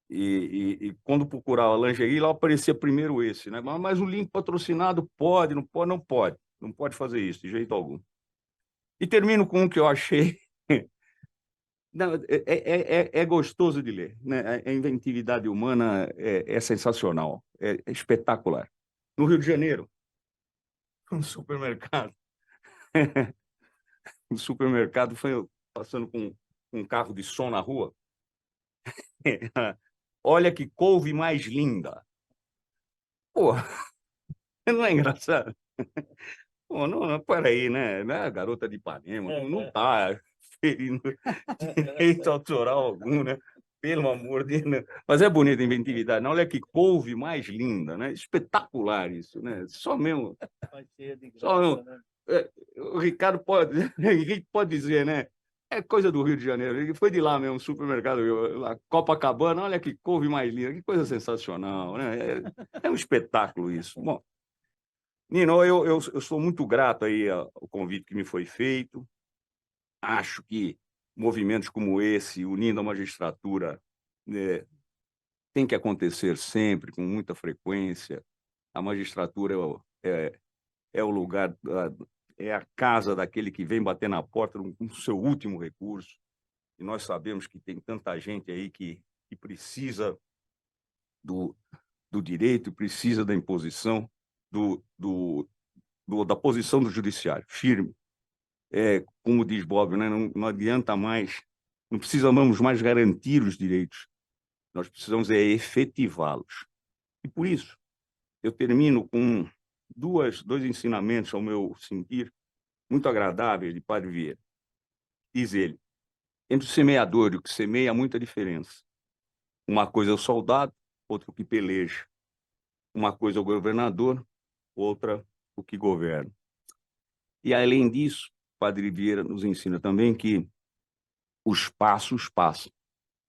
E quando procurava lingerie, lá aparecia primeiro esse, né? Mas o link patrocinado pode, não pode, não pode. Não pode fazer isso, de jeito algum. E termino com um que eu achei... Não, é gostoso de ler, né? A inventividade humana é sensacional, é espetacular. No Rio de Janeiro, um supermercado. Um supermercado foi passando com um carro de som na rua. Olha que couve mais linda. Pô, Não é engraçado? Pô, não, não, peraí, né? Não é a Garota de Ipanema, não tá ferindo direito autoral algum, né? Pelo amor de Deus. Mas é bonita a inventividade. Não, olha que couve mais linda, né? Espetacular isso, né? Só mesmo. Só mesmo. O Ricardo pode, Henrique pode dizer, né? É coisa do Rio de Janeiro. Ele foi de lá mesmo, supermercado, lá, Copacabana. Olha que couve mais linda, que coisa sensacional, né? É um espetáculo isso. Bom, Nino, eu sou muito grato aí ao convite que me foi feito. Acho que movimentos como esse, unindo a magistratura, né, tem que acontecer sempre, com muita frequência. A magistratura é o lugar, é a casa daquele que vem bater na porta com o seu último recurso. E nós sabemos que tem tanta gente aí que precisa do, do direito, precisa da imposição, da posição do judiciário, firme. Como diz Bob, né? Não adianta mais, não precisamos mais garantir os direitos, nós precisamos efetivá-los. E por isso, eu termino com dois ensinamentos, ao meu sentir, muito agradáveis de Padre Vieira. Diz ele, entre o semeador e o que semeia há muita diferença. Uma coisa é o soldado, outra o que peleja. Uma coisa é o governador, outra o que governa. E, além disso, Padre Vieira nos ensina também que os passos passam,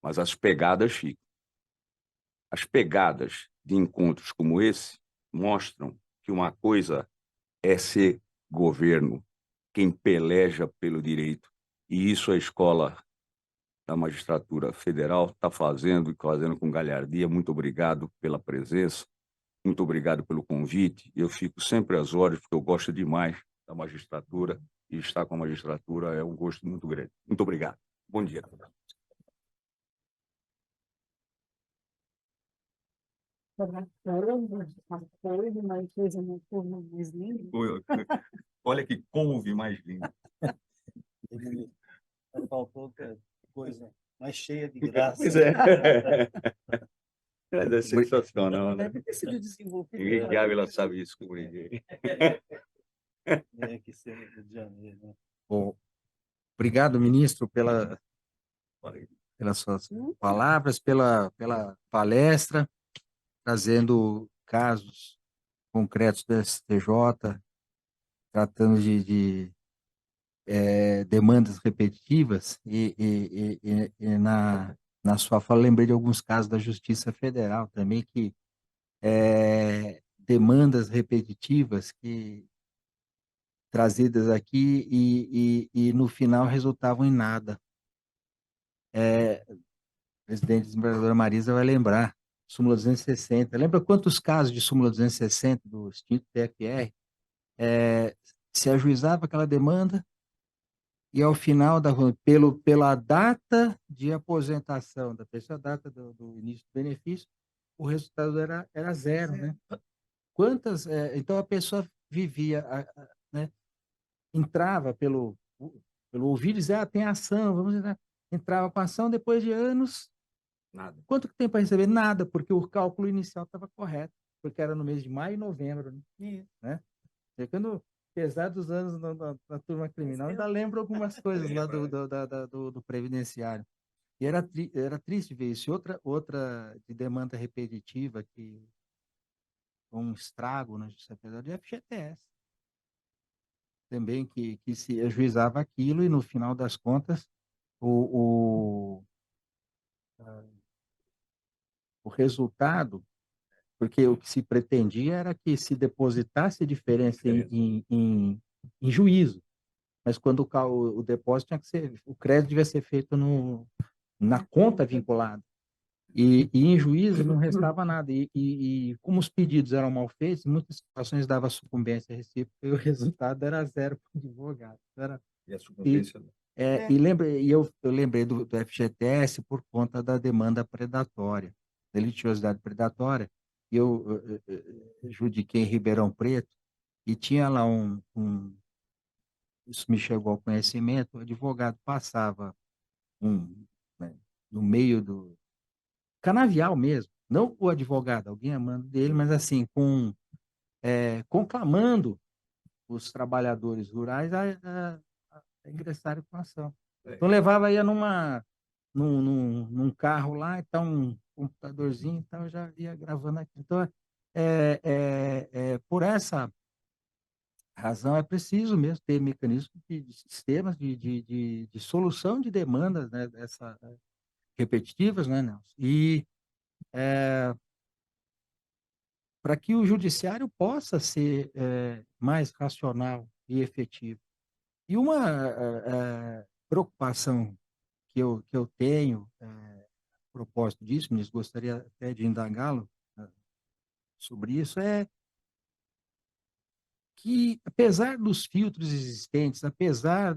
mas as pegadas ficam. As pegadas de encontros como esse mostram que uma coisa é ser governo, quem peleja pelo direito. E isso a escola da magistratura federal está fazendo e fazendo com galhardia. Muito obrigado pela presença, muito obrigado pelo convite. Eu fico sempre às horas, porque eu gosto demais da magistratura, e estar com a magistratura é um gosto muito grande. Muito obrigado. Bom dia. Olha que couve mais linda. Faltou coisa mais cheia de graça. Pois é. É sensacional, né? Deve ter sido desenvolvido. Henrique Ávila sabe isso como ninguém. É que ser no Rio de Janeiro, né? Bom, obrigado, ministro, pelas suas palavras, pela palestra, trazendo casos concretos do STJ, tratando de demandas repetitivas, e na sua fala lembrei de alguns casos da Justiça Federal também, que demandas repetitivas que trazidas aqui e no final resultavam em nada. O presidente desembargadora Marisa vai lembrar, súmula 260. Lembra quantos casos de súmula 260 do extinto TFR se ajuizava aquela demanda e ao final pela data de aposentação da pessoa, a data do início do benefício, o resultado era zero, né? Então a pessoa vivia, né? Entrava pelo ouvir dizer, tem ação, vamos entrar. Entrava com a ação, depois de anos, Nada. quanto que tem para receber? Nada, porque o cálculo inicial estava correto, porque era no mês de maio e novembro, né? E quando, apesar dos anos na turma criminal, ainda lembro algumas coisas lá do previdenciário. E era triste ver isso. Outra de demanda repetitiva, que um estrago na Justiça Federal, de FGTS. Também que se ajuizava aquilo e, no final das contas, o resultado, porque o que se pretendia era que se depositasse a diferença em juízo, mas quando o depósito tinha que ser, o crédito devia ser feito na conta vinculada. E em juízo não restava nada. E como os pedidos eram mal feitos, em muitas situações dava sucumbência recíproca e o resultado era zero para o advogado. E a sucumbência? Eu lembrei do FGTS por conta da demanda predatória, da litigiosidade predatória. Eu judiquei em Ribeirão Preto e tinha lá isso me chegou ao conhecimento, o advogado passava né, no meio do canavial mesmo, não o advogado, alguém amando dele, mas assim, com conclamando os trabalhadores rurais a ingressarem com a ação. Então, levava, ia num carro lá, então um computadorzinho, então eu já ia gravando aqui. Então, por essa razão, é preciso mesmo ter mecanismos de sistemas de solução de demandas, né, repetitivas, né, Nelson? E para que o judiciário possa ser mais racional e efetivo. E uma preocupação que eu tenho a propósito disso, ministro, gostaria até de indagá-lo sobre isso, é que, apesar dos filtros existentes, apesar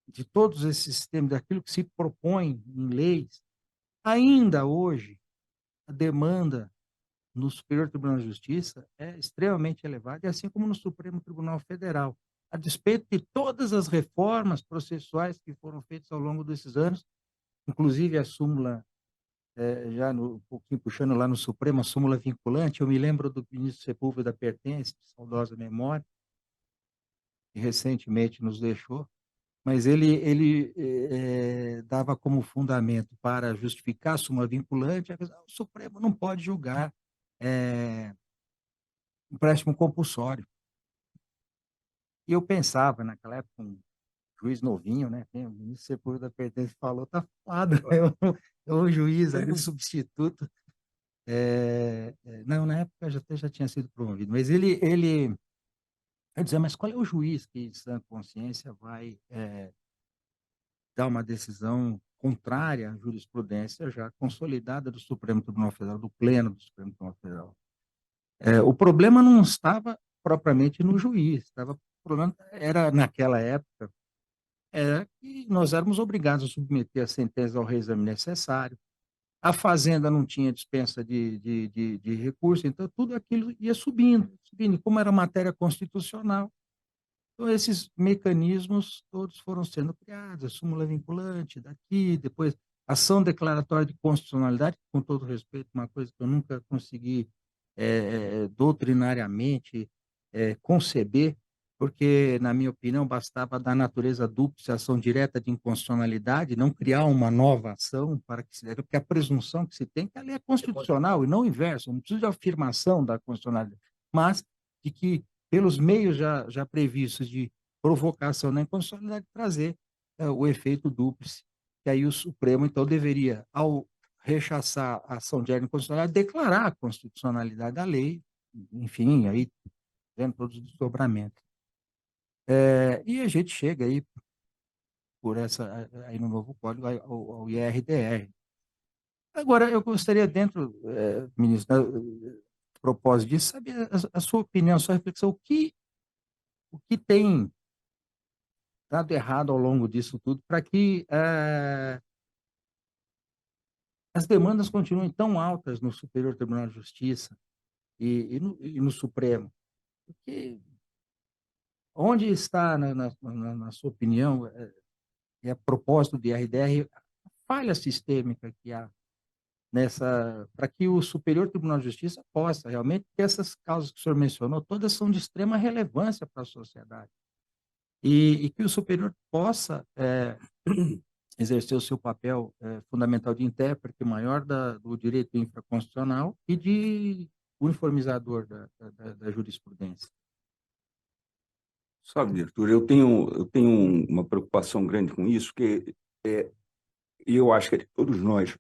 de todos esses sistemas, daquilo que se propõe em leis, ainda hoje a demanda no Superior Tribunal de Justiça é extremamente elevada, e assim como no Supremo Tribunal Federal. A despeito de todas as reformas processuais que foram feitas ao longo desses anos, inclusive a súmula, um pouquinho puxando lá no Supremo, a súmula vinculante, eu me lembro do ministro Sepúlveda Pertence, de saudosa memória, que recentemente nos deixou, mas ele dava como fundamento para justificar a súmula vinculante, o Supremo não pode julgar empréstimo compulsório. E eu pensava, naquela época, um juiz novinho, né? O ministro Sepúlveda Pertence falou, tá falado, é um juiz ali, um substituto. Não, na época já tinha sido promovido, mas eu dizia, mas qual é o juiz que, em sã consciência, vai dar uma decisão contrária à jurisprudência já consolidada do Supremo Tribunal Federal, do Pleno do Supremo Tribunal Federal? O problema não estava propriamente no juiz, o problema era, naquela época, era que nós éramos obrigados a submeter a sentença ao reexame necessário, a Fazenda não tinha dispensa de recurso, então tudo aquilo ia subindo, subindo. Como era matéria constitucional, então esses mecanismos todos foram sendo criados, a súmula vinculante daqui, depois ação declaratória de constitucionalidade, com todo respeito, uma coisa que eu nunca consegui doutrinariamente conceber, porque, na minha opinião, bastava da natureza dúplice ação direta de inconstitucionalidade, não criar uma nova ação para que se dê, porque a presunção que se tem é que a lei é constitucional e não o inverso, não precisa de afirmação da constitucionalidade, mas de que, pelos meios já previstos de provocação na inconstitucionalidade, trazer o efeito dúplice, que aí o Supremo, então, deveria, ao rechaçar a ação de inconstitucionalidade, declarar a constitucionalidade da lei, enfim, aí vendo todos os desdobramentos. E a gente chega aí, aí no novo código, ao IRDR. Agora, eu gostaria, ministro, a propósito disso, saber a sua opinião, a sua reflexão, o que tem dado errado ao longo disso tudo para que as demandas continuem tão altas no Superior Tribunal de Justiça e no Supremo? Porque onde está, na sua opinião, e a propósito do IRDR, a falha sistêmica que há para que o Superior Tribunal de Justiça possa realmente, porque essas causas que o senhor mencionou, todas são de extrema relevância para a sociedade, e que o Superior possa exercer o seu papel fundamental de intérprete maior do direito infraconstitucional e de uniformizador da jurisprudência. Sabe, Arthur, eu tenho uma preocupação grande com isso, que e eu acho que todos nós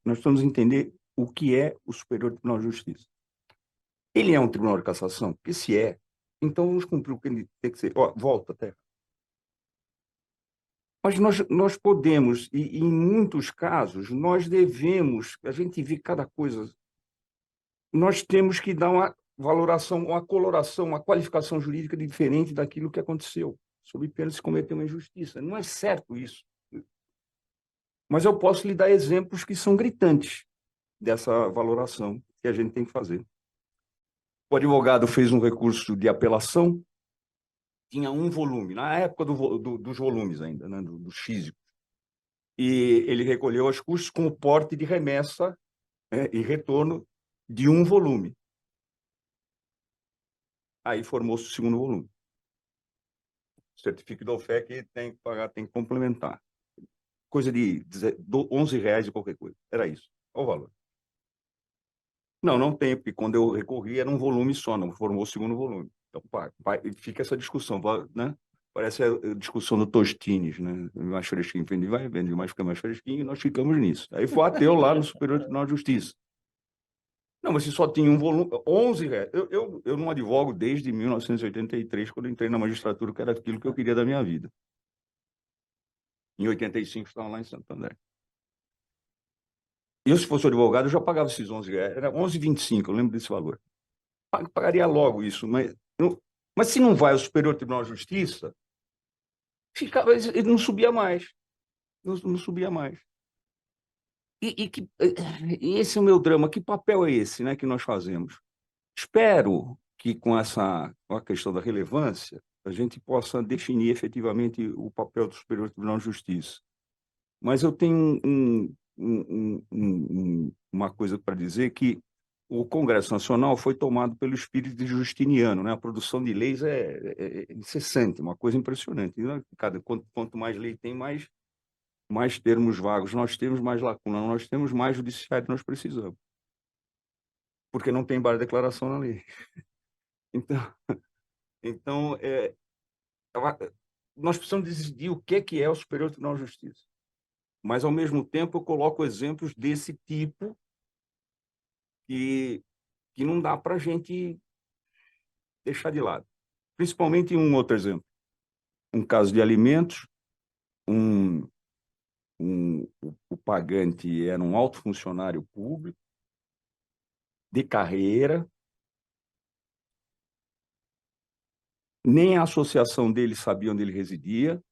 precisamos entender o que é o Superior Tribunal de Justiça. Ele é um tribunal de cassação? Porque se então vamos cumprir o que ele tem que ser. Volta até. Mas nós podemos, e em muitos casos, nós devemos, a gente vê cada coisa, nós temos que dar uma valoração, uma coloração, uma qualificação jurídica diferente daquilo que aconteceu, sob pena de se cometer uma injustiça. Não é certo isso. Mas eu posso lhe dar exemplos que são gritantes dessa valoração que a gente tem que fazer. O advogado fez um recurso de apelação, tinha um volume, na época dos volumes ainda, né, dos físicos, e ele recolheu os custos com o porte de remessa e retorno de um volume. Aí formou-se o segundo volume. Certifica da OFEC tem que pagar, tem que complementar. Coisa de R$11 e qualquer coisa. Era isso. Qual o valor? Não tem, porque quando eu recorri era um volume só, não formou o segundo volume. Então, fica essa discussão, né? Parece a discussão do Tostines, né? Mais fresquinho, vende mais, fica mais fresquinho, e nós ficamos nisso. Aí foi ateu lá no Superior Tribunal de Justiça. Não, mas se só tinha um volume, R$11. Eu não advogo desde 1983, quando entrei na magistratura, que era aquilo que eu queria da minha vida. Em 85, estava lá em Santo André. Eu, se fosse advogado, eu já pagava esses R$11. Era R$11,25, eu lembro desse valor. Pagaria logo isso, mas se não vai ao Superior Tribunal de Justiça, ele não subia mais. Não subia mais. E esse é o meu drama. Que papel é esse, né, que nós fazemos? Espero que com a questão da relevância, a gente possa definir efetivamente o papel do Superior Tribunal de Justiça. Mas eu tenho uma coisa para dizer, que o Congresso Nacional foi tomado pelo espírito justiniano, né? A produção de leis é incessante, uma coisa impressionante. Quanto mais lei tem, mais termos vagos nós temos, mais lacuna nós temos, mais judiciário nós precisamos. Porque não tem base de declaração na lei. Então nós precisamos decidir o que é o Superior Tribunal de Justiça. Mas, ao mesmo tempo, eu coloco exemplos desse tipo que não dá para a gente deixar de lado. Principalmente um outro exemplo. Um caso de alimentos, o pagante era um alto funcionário público, de carreira, nem a associação dele sabia onde ele residia,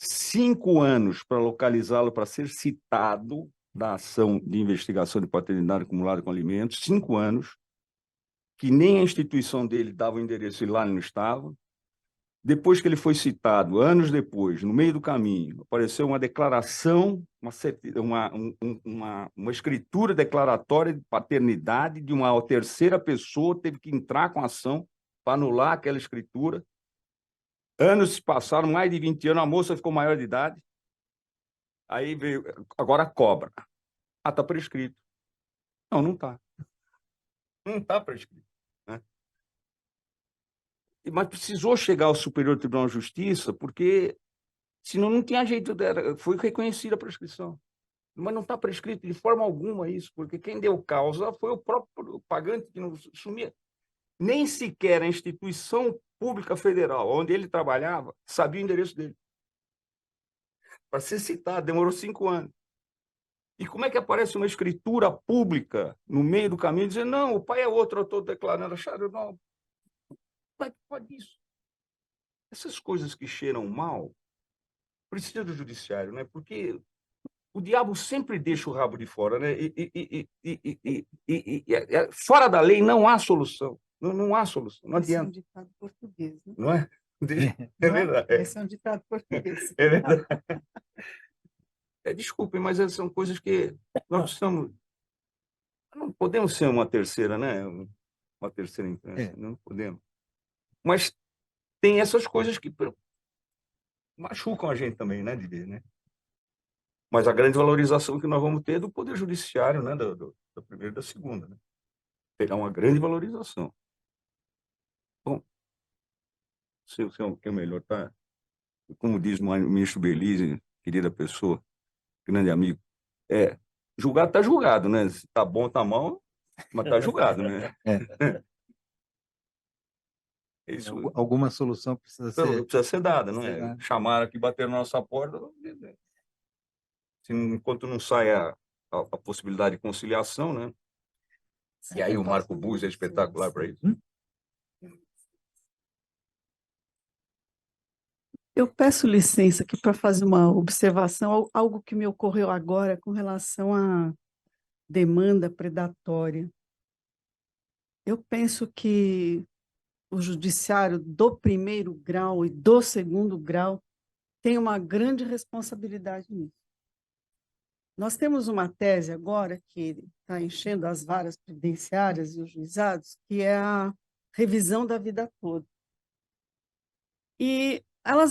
5 anos para localizá-lo, para ser citado da ação de investigação de paternidade acumulada com alimentos, 5 anos, que nem a instituição dele dava o endereço e lá ele não estava. Depois que ele foi citado, anos depois, no meio do caminho, apareceu uma declaração, uma escritura declaratória de paternidade de uma terceira pessoa, teve que entrar com a ação para anular aquela escritura. Anos se passaram, mais de 20 anos, a moça ficou maior de idade. Aí veio, agora cobra. Está prescrito. Não está. Não está prescrito. Né? Mas precisou chegar ao Superior Tribunal de Justiça, porque senão não tinha jeito dela. Foi reconhecida a prescrição. Mas não está prescrito de forma alguma isso, porque quem deu causa foi o próprio pagante que não sumia. Nem sequer a instituição pública federal, onde ele trabalhava, sabia o endereço dele. Para ser citado, demorou 5 anos. E como é que aparece uma escritura pública no meio do caminho, dizendo, não, o pai é outro, eu estou declarando achado? Não. Como é que pode isso? Essas coisas que cheiram mal, precisa do judiciário, né? Porque o diabo sempre deixa o rabo de fora, né? Fora da lei não há solução. Não há solução, não adianta. Esse é um ditado português, né? Não é? É verdade. Esse é um ditado português. É verdade. Desculpem, mas essas são coisas que nós precisamos... Não podemos ser uma terceira, né? Uma terceira instância, não podemos. Mas tem essas coisas que machucam a gente também, né, de ver, né? Mas a grande valorização que nós vamos ter é do Poder Judiciário, né, da primeira e da segunda, né? Terá uma grande valorização. Bom, sei o que é melhor, tá? Como diz o ministro Belize, querida pessoa, grande amigo, julgado está julgado, né? Se está bom, está mal, mas está julgado, né? Isso, Alguma solução precisa ser dada, não é? Chamaram aqui, bateram na nossa porta, enquanto não sai a possibilidade de conciliação, né? E aí o Marco Bus é espetacular para isso. Eu peço licença aqui para fazer uma observação, algo que me ocorreu agora com relação à demanda predatória. Eu penso que o judiciário do primeiro grau e do segundo grau tem uma grande responsabilidade nisso. Nós temos uma tese agora que está enchendo as varas previdenciárias e os juizados, que é a revisão da vida toda. E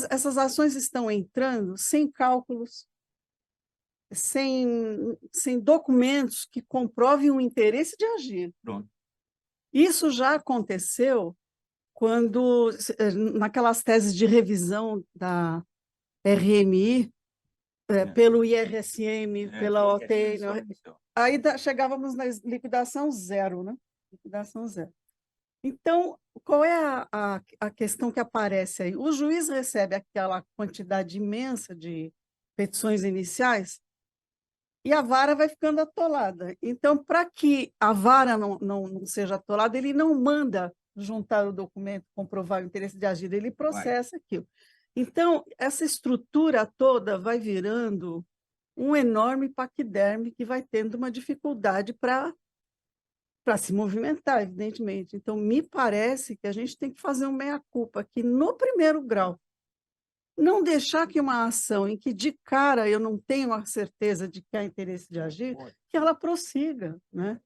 essas ações estão entrando sem cálculos, sem documentos que comprovem o interesse de agir. Pronto. Isso já aconteceu quando, naquelas teses de revisão da RMI, pelo IRSM, pela OTI, aí chegávamos na liquidação zero, né? Liquidação zero. Então, qual é a questão que aparece aí? O juiz recebe aquela quantidade imensa de petições iniciais e a vara vai ficando atolada. Então, para que a vara não seja atolada, ele não manda juntar o documento, comprovar o interesse de agir, ele processa aquilo. Então, essa estrutura toda vai virando um enorme paquiderme que vai tendo uma dificuldade para se movimentar, evidentemente. Então, me parece que a gente tem que fazer um meia-culpa aqui no primeiro grau. Não deixar que uma ação em que de cara eu não tenho a certeza de que há interesse de agir, que ela prossiga, né?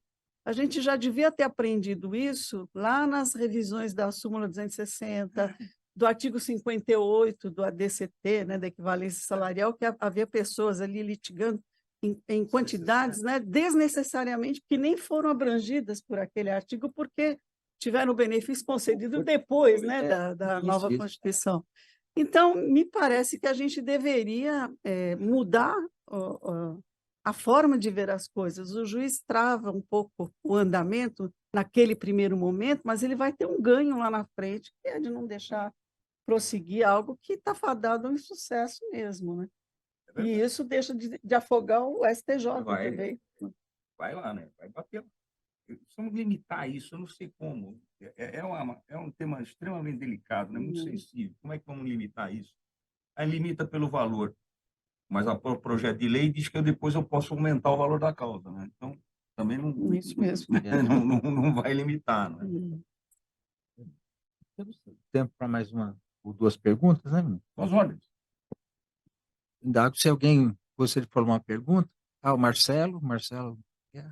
A gente já devia ter aprendido isso lá nas revisões da súmula 260, do artigo 58 do ADCT, né, da equivalência salarial, que havia pessoas ali litigando em quantidades, né, desnecessariamente, que nem foram abrangidas por aquele artigo, porque tiveram o benefício concedido depois, né, da nova Constituição. Então, me parece que a gente deveria mudar a forma de ver as coisas. O juiz trava um pouco o andamento naquele primeiro momento, mas ele vai ter um ganho lá na frente, que é de não deixar prosseguir algo que está fadado ao insucesso mesmo, né? E isso deixa de afogar o STJ também. Vai lá, né? Vai bater. Vamos limitar isso, eu não sei como. É um tema extremamente delicado, né? Muito sensível. Como é que vamos limitar isso? Aí limita pelo valor. Mas o projeto de lei diz que depois eu posso aumentar o valor da causa, né? Então, também não, Isso mesmo. não vai limitar, né? Temos tempo para mais uma ou duas perguntas, né, menino? Com as ordens. Dado se alguém gostaria de falar uma pergunta. O Marcelo quer?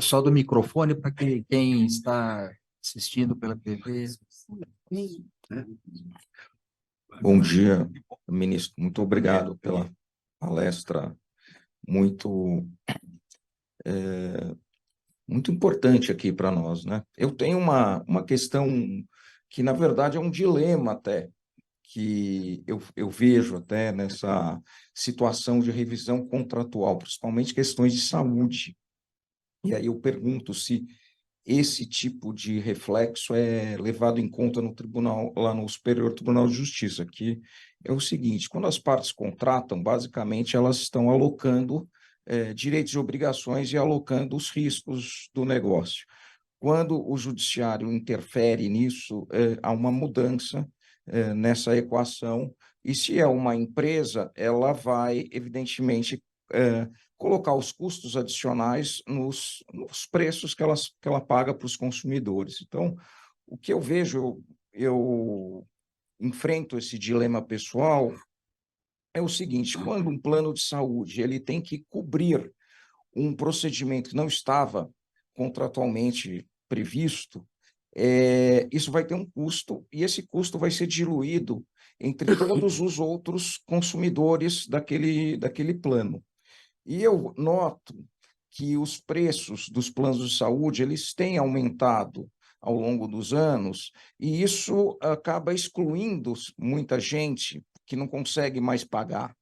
Só do microfone para quem está assistindo pela TV. Bom dia, ministro. Muito obrigado pela palestra muito muito importante aqui para nós, né? Eu tenho uma questão que, na verdade, é um dilema até, que eu vejo até nessa situação de revisão contratual, principalmente questões de saúde. E aí eu pergunto se esse tipo de reflexo é levado em conta no tribunal, lá no Superior Tribunal de Justiça, que é o seguinte: quando as partes contratam, basicamente elas estão alocando direitos e obrigações e alocando os riscos do negócio. Quando o judiciário interfere nisso, há uma mudança nessa equação, e se é uma empresa, ela vai, evidentemente, colocar os custos adicionais nos preços que ela paga para os consumidores. Então, o que eu vejo, eu enfrento esse dilema pessoal, é o seguinte: quando um plano de saúde ele tem que cobrir um procedimento que não estava contratualmente previsto, isso vai ter um custo, e esse custo vai ser diluído entre todos os outros consumidores daquele plano. E eu noto que os preços dos planos de saúde eles têm aumentado ao longo dos anos, e isso acaba excluindo muita gente que não consegue mais pagar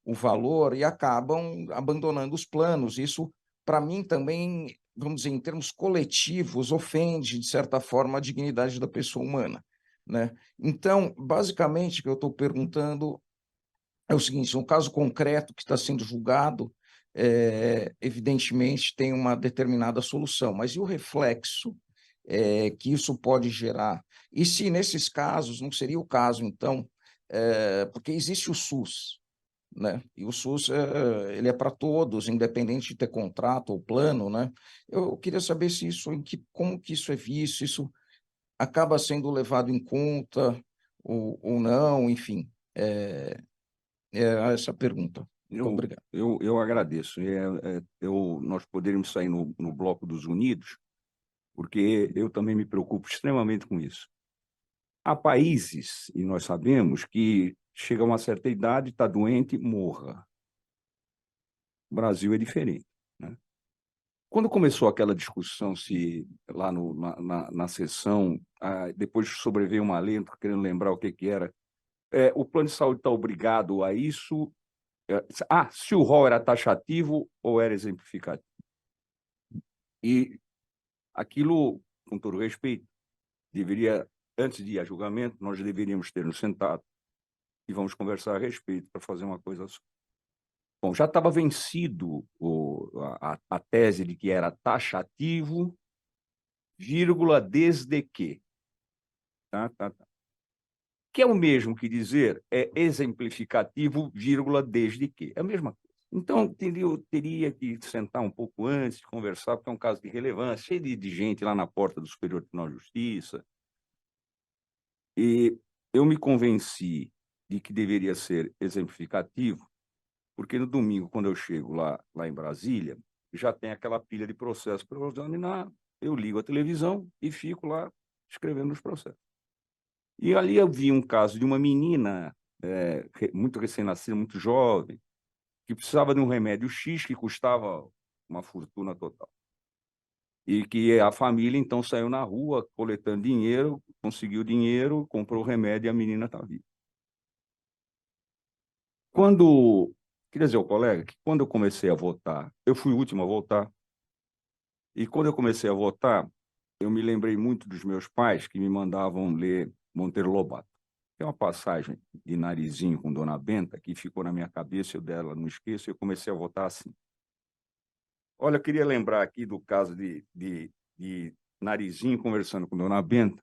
o valor e acabam abandonando os planos. Isso, para mim, também, vamos dizer, em termos coletivos, ofende, de certa forma, a dignidade da pessoa humana, né? Então, basicamente, o que eu estou perguntando é o seguinte: um caso concreto que está sendo julgado, evidentemente, tem uma determinada solução, mas e o reflexo que isso pode gerar? E se, nesses casos, não seria o caso, então, porque existe o SUS, né? E o SUS ele é para todos, independente de ter contrato ou plano, né? Eu queria saber se isso, como que isso é visto, isso acaba sendo levado em conta ou não, enfim, é essa a pergunta. Muito obrigado. Eu agradeço. Nós poderíamos sair no Bloco dos Unidos, porque eu também me preocupo extremamente com isso. Há países, e nós sabemos, que chega a uma certa idade, está doente, morra. O Brasil é diferente, né? Quando começou aquela discussão, se lá na sessão, depois sobreveio uma lei, não tô querendo lembrar o que era, o plano de saúde está obrigado a isso. Se o rol era taxativo ou era exemplificativo. E aquilo, com todo respeito, deveria, antes de ir a julgamento, nós deveríamos ter nos sentado e vamos conversar a respeito para fazer uma coisa só. Bom, já estava vencido a tese de que era taxativo, vírgula, desde que. Tá. Que é o mesmo que dizer exemplificativo, vírgula, desde que. É a mesma coisa. Então, teria que sentar um pouco antes, conversar, porque é um caso de relevância, cheio de gente lá na porta do Superior Tribunal de Justiça. E eu me convenci de que deveria ser exemplificativo, porque no domingo, quando eu chego lá em Brasília, já tem aquela pilha de processos para eu examinar, eu ligo a televisão e fico lá escrevendo os processos. E ali eu vi um caso de uma menina muito recém-nascida, muito jovem, que precisava de um remédio X que custava uma fortuna total. E que a família, então, saiu na rua coletando dinheiro, conseguiu dinheiro, comprou o remédio e a menina está viva. Queria dizer ao colega que quando eu comecei a votar, eu fui o último a votar, e quando eu comecei a votar, eu me lembrei muito dos meus pais que me mandavam ler Monteiro Lobato. Tem uma passagem de Narizinho com Dona Benta que ficou na minha cabeça, eu dela não esqueço, e eu comecei a votar assim. Olha, eu queria lembrar aqui do caso de Narizinho conversando com Dona Benta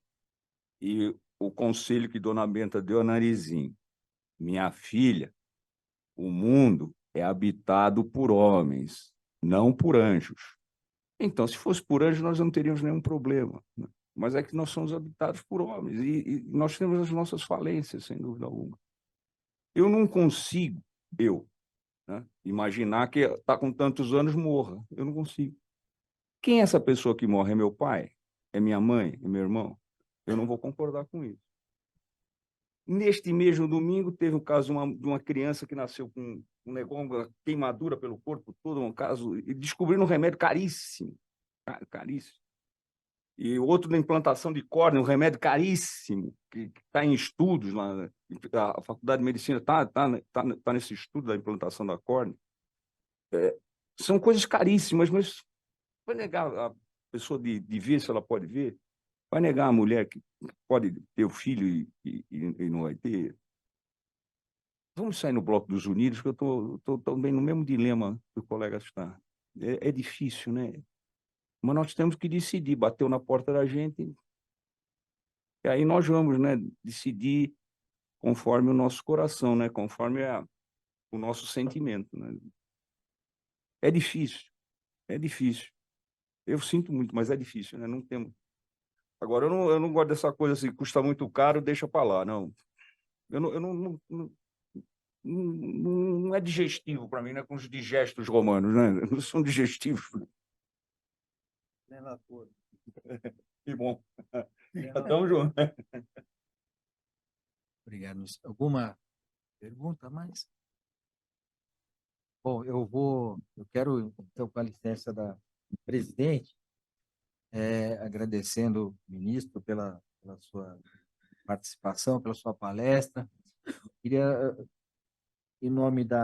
e o conselho que Dona Benta deu a Narizinho. Minha filha, o mundo é habitado por homens, não por anjos. Então, se fosse por anjos, nós não teríamos nenhum problema, né? Mas é que nós somos habitados por homens e nós temos as nossas falências, sem dúvida alguma. Eu não consigo, né, imaginar que está com tantos anos, morra. Eu não consigo. Quem é essa pessoa que morre? É meu pai? É minha mãe? É meu irmão? Eu não vou concordar com isso. Neste mesmo domingo, teve um caso de uma criança que nasceu com um negócio, uma queimadura pelo corpo todo, um caso, e descobriram um remédio caríssimo, caríssimo. E outro da implantação de córnea, um remédio caríssimo, que está em estudos lá, a Faculdade de Medicina está nesse estudo da implantação da córnea. São coisas caríssimas, mas vai negar a pessoa de ver se ela pode ver? Vai negar a mulher que pode ter o filho e não vai ter? Vamos sair no Bloco dos Unidos, que eu estou também no mesmo dilema que o colega está. É difícil, né? Mas nós temos que decidir. Bateu na porta da gente, e aí nós vamos, né, decidir conforme o nosso coração, né, conforme o nosso sentimento, né? É difícil, é difícil. Eu sinto muito, mas é difícil, né? Não temos. Agora, eu não gosto dessa coisa assim, custa muito caro, deixa para lá. Não. Não é digestivo para mim, né? Com os digestos romanos, né? Não são digestivos. Relator. Que bom. Então, João. Obrigado. Alguma pergunta mais? Bom, eu quero, então, com a licença da presidente, agradecendo o ministro pela sua participação, pela sua palestra. Queria, em nome do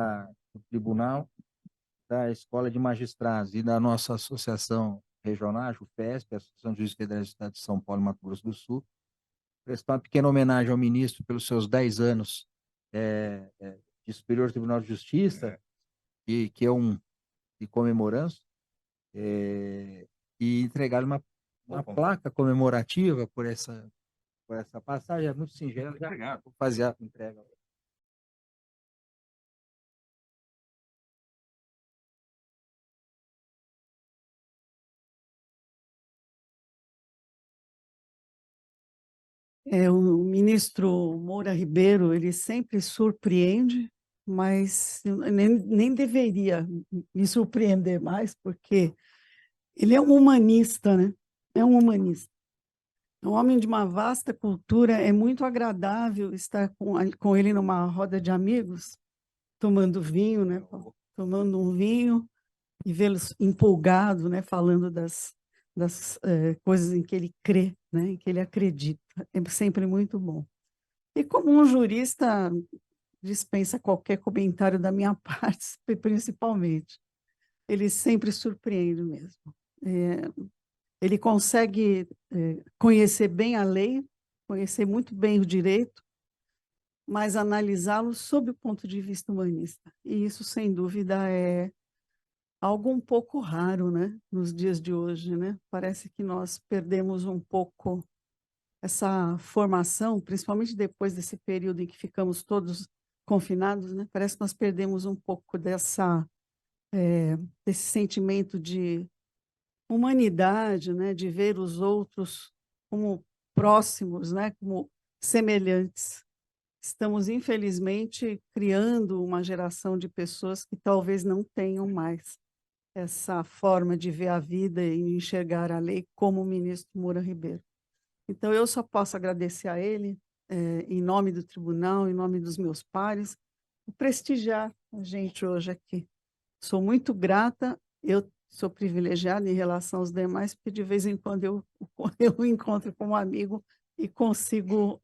Tribunal, da Escola de Magistrados e da nossa associação regional, a JUFESP, a Associação de Juízes Federais do Estado de São Paulo e Mato Grosso do Sul, prestar uma pequena homenagem ao ministro pelos seus 10 anos de Superior Tribunal de Justiça, que é de comemorança, e entregar uma placa comemorativa por essa passagem. É muito singela. Obrigado. Vou fazer a entrega. O ministro Moura Ribeiro, ele sempre surpreende, mas eu nem deveria me surpreender mais, porque ele é um humanista, né? É um humanista. É um homem de uma vasta cultura, é muito agradável estar com ele numa roda de amigos, tomando vinho, né? Tomando um vinho e vê-lo empolgado, né? Falando das coisas em que ele crê, né? Em que ele acredita. É sempre muito bom. E como um jurista, dispensa qualquer comentário da minha parte, principalmente. Ele sempre surpreende mesmo. Ele consegue conhecer bem a lei, conhecer muito bem o direito, mas analisá-lo sob o ponto de vista humanista. E isso, sem dúvida, é algo um pouco raro, né, nos dias de hoje, né? Parece que nós perdemos um pouco essa formação, principalmente depois desse período em que ficamos todos confinados, né? Parece que nós perdemos um pouco desse sentimento de humanidade, né? De ver os outros como próximos, né? Como semelhantes. Estamos, infelizmente, criando uma geração de pessoas que talvez não tenham mais essa forma de ver a vida e enxergar a lei como o ministro Moura Ribeiro. Então, eu só posso agradecer a ele, em nome do tribunal, em nome dos meus pares, por prestigiar a gente hoje aqui. Sou muito grata, eu sou privilegiada em relação aos demais, porque de vez em quando eu o encontro como amigo e consigo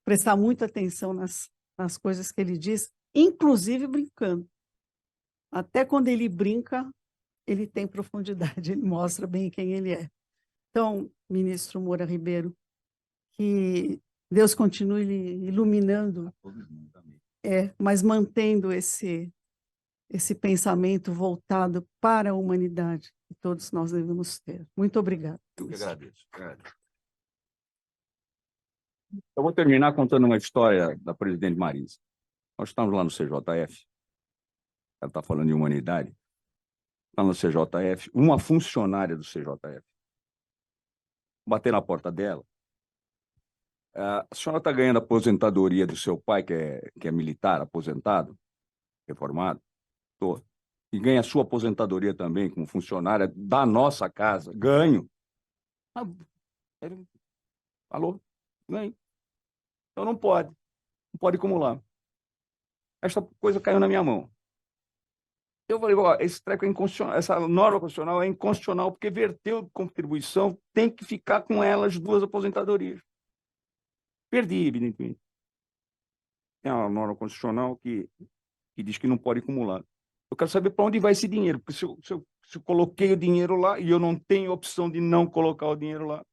prestar muita atenção nas coisas que ele diz, inclusive brincando. Até quando ele brinca, ele tem profundidade, ele mostra bem quem ele é. Então, ministro Moura Ribeiro, que Deus continue lhe iluminando, mas mantendo esse pensamento voltado para a humanidade que todos nós devemos ter. Muito obrigada. Eu que agradeço. Eu vou terminar contando uma história da presidente Marisa. Nós estamos lá no CJF, ela está falando de humanidade, está no CJF, uma funcionária do CJF, bater na porta dela. A senhora está ganhando a aposentadoria do seu pai, que é militar, aposentado, reformado? Estou. E ganha a sua aposentadoria também como funcionária da nossa casa? Ganho. Ele falou, ganho. Então não pode acumular. Essa coisa caiu na minha mão. Eu falei, ó, esse treco é inconstitucional, essa norma constitucional é inconstitucional, porque verteu contribuição, tem que ficar com elas duas aposentadorias. Perdi, evidentemente. Tem uma norma constitucional que diz que não pode acumular. Eu quero saber para onde vai esse dinheiro, porque se eu coloquei o dinheiro lá e eu não tenho opção de não colocar o dinheiro lá.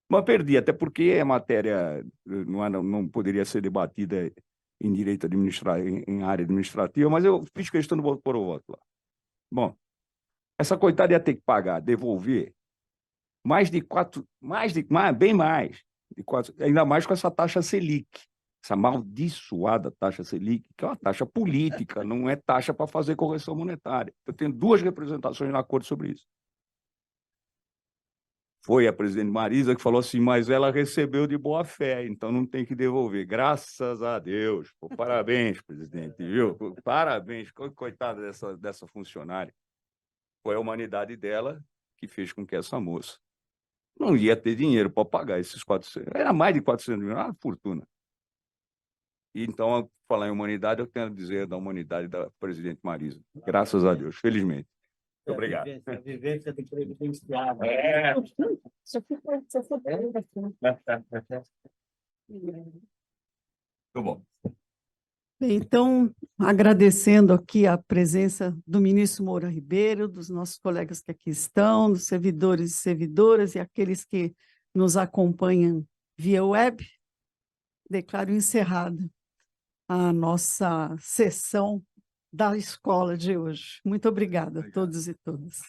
Mas perdi, até porque a matéria não poderia ser debatida em direito administrativo, em área administrativa, mas eu fiz questão de pôr o voto lá. Bom, essa coitada ia ter que pagar, devolver, bem mais, ainda mais com essa taxa Selic, essa amaldiçoada taxa Selic, que é uma taxa política, não é taxa para fazer correção monetária. Eu tenho duas representações na corte sobre isso. Foi a presidente Marisa que falou assim, mas ela recebeu de boa fé, então não tem que devolver. Graças a Deus. Pô, parabéns, presidente, viu? Parabéns, coitada dessa funcionária. Foi a humanidade dela que fez com que essa moça não ia ter dinheiro para pagar esses 400. Era mais de 400 mil, uma fortuna. E então, ao falar em humanidade, eu tenho a dizer da humanidade da presidente Marisa. Graças a Deus, felizmente. Muito obrigado. A vivência do previdenciário. Muito bom. Bem, então, agradecendo aqui a presença do ministro Moura Ribeiro, dos nossos colegas que aqui estão, dos servidores e servidoras e aqueles que nos acompanham via web, declaro encerrada a nossa sessão da escola de hoje. Muito obrigada a todos e todas.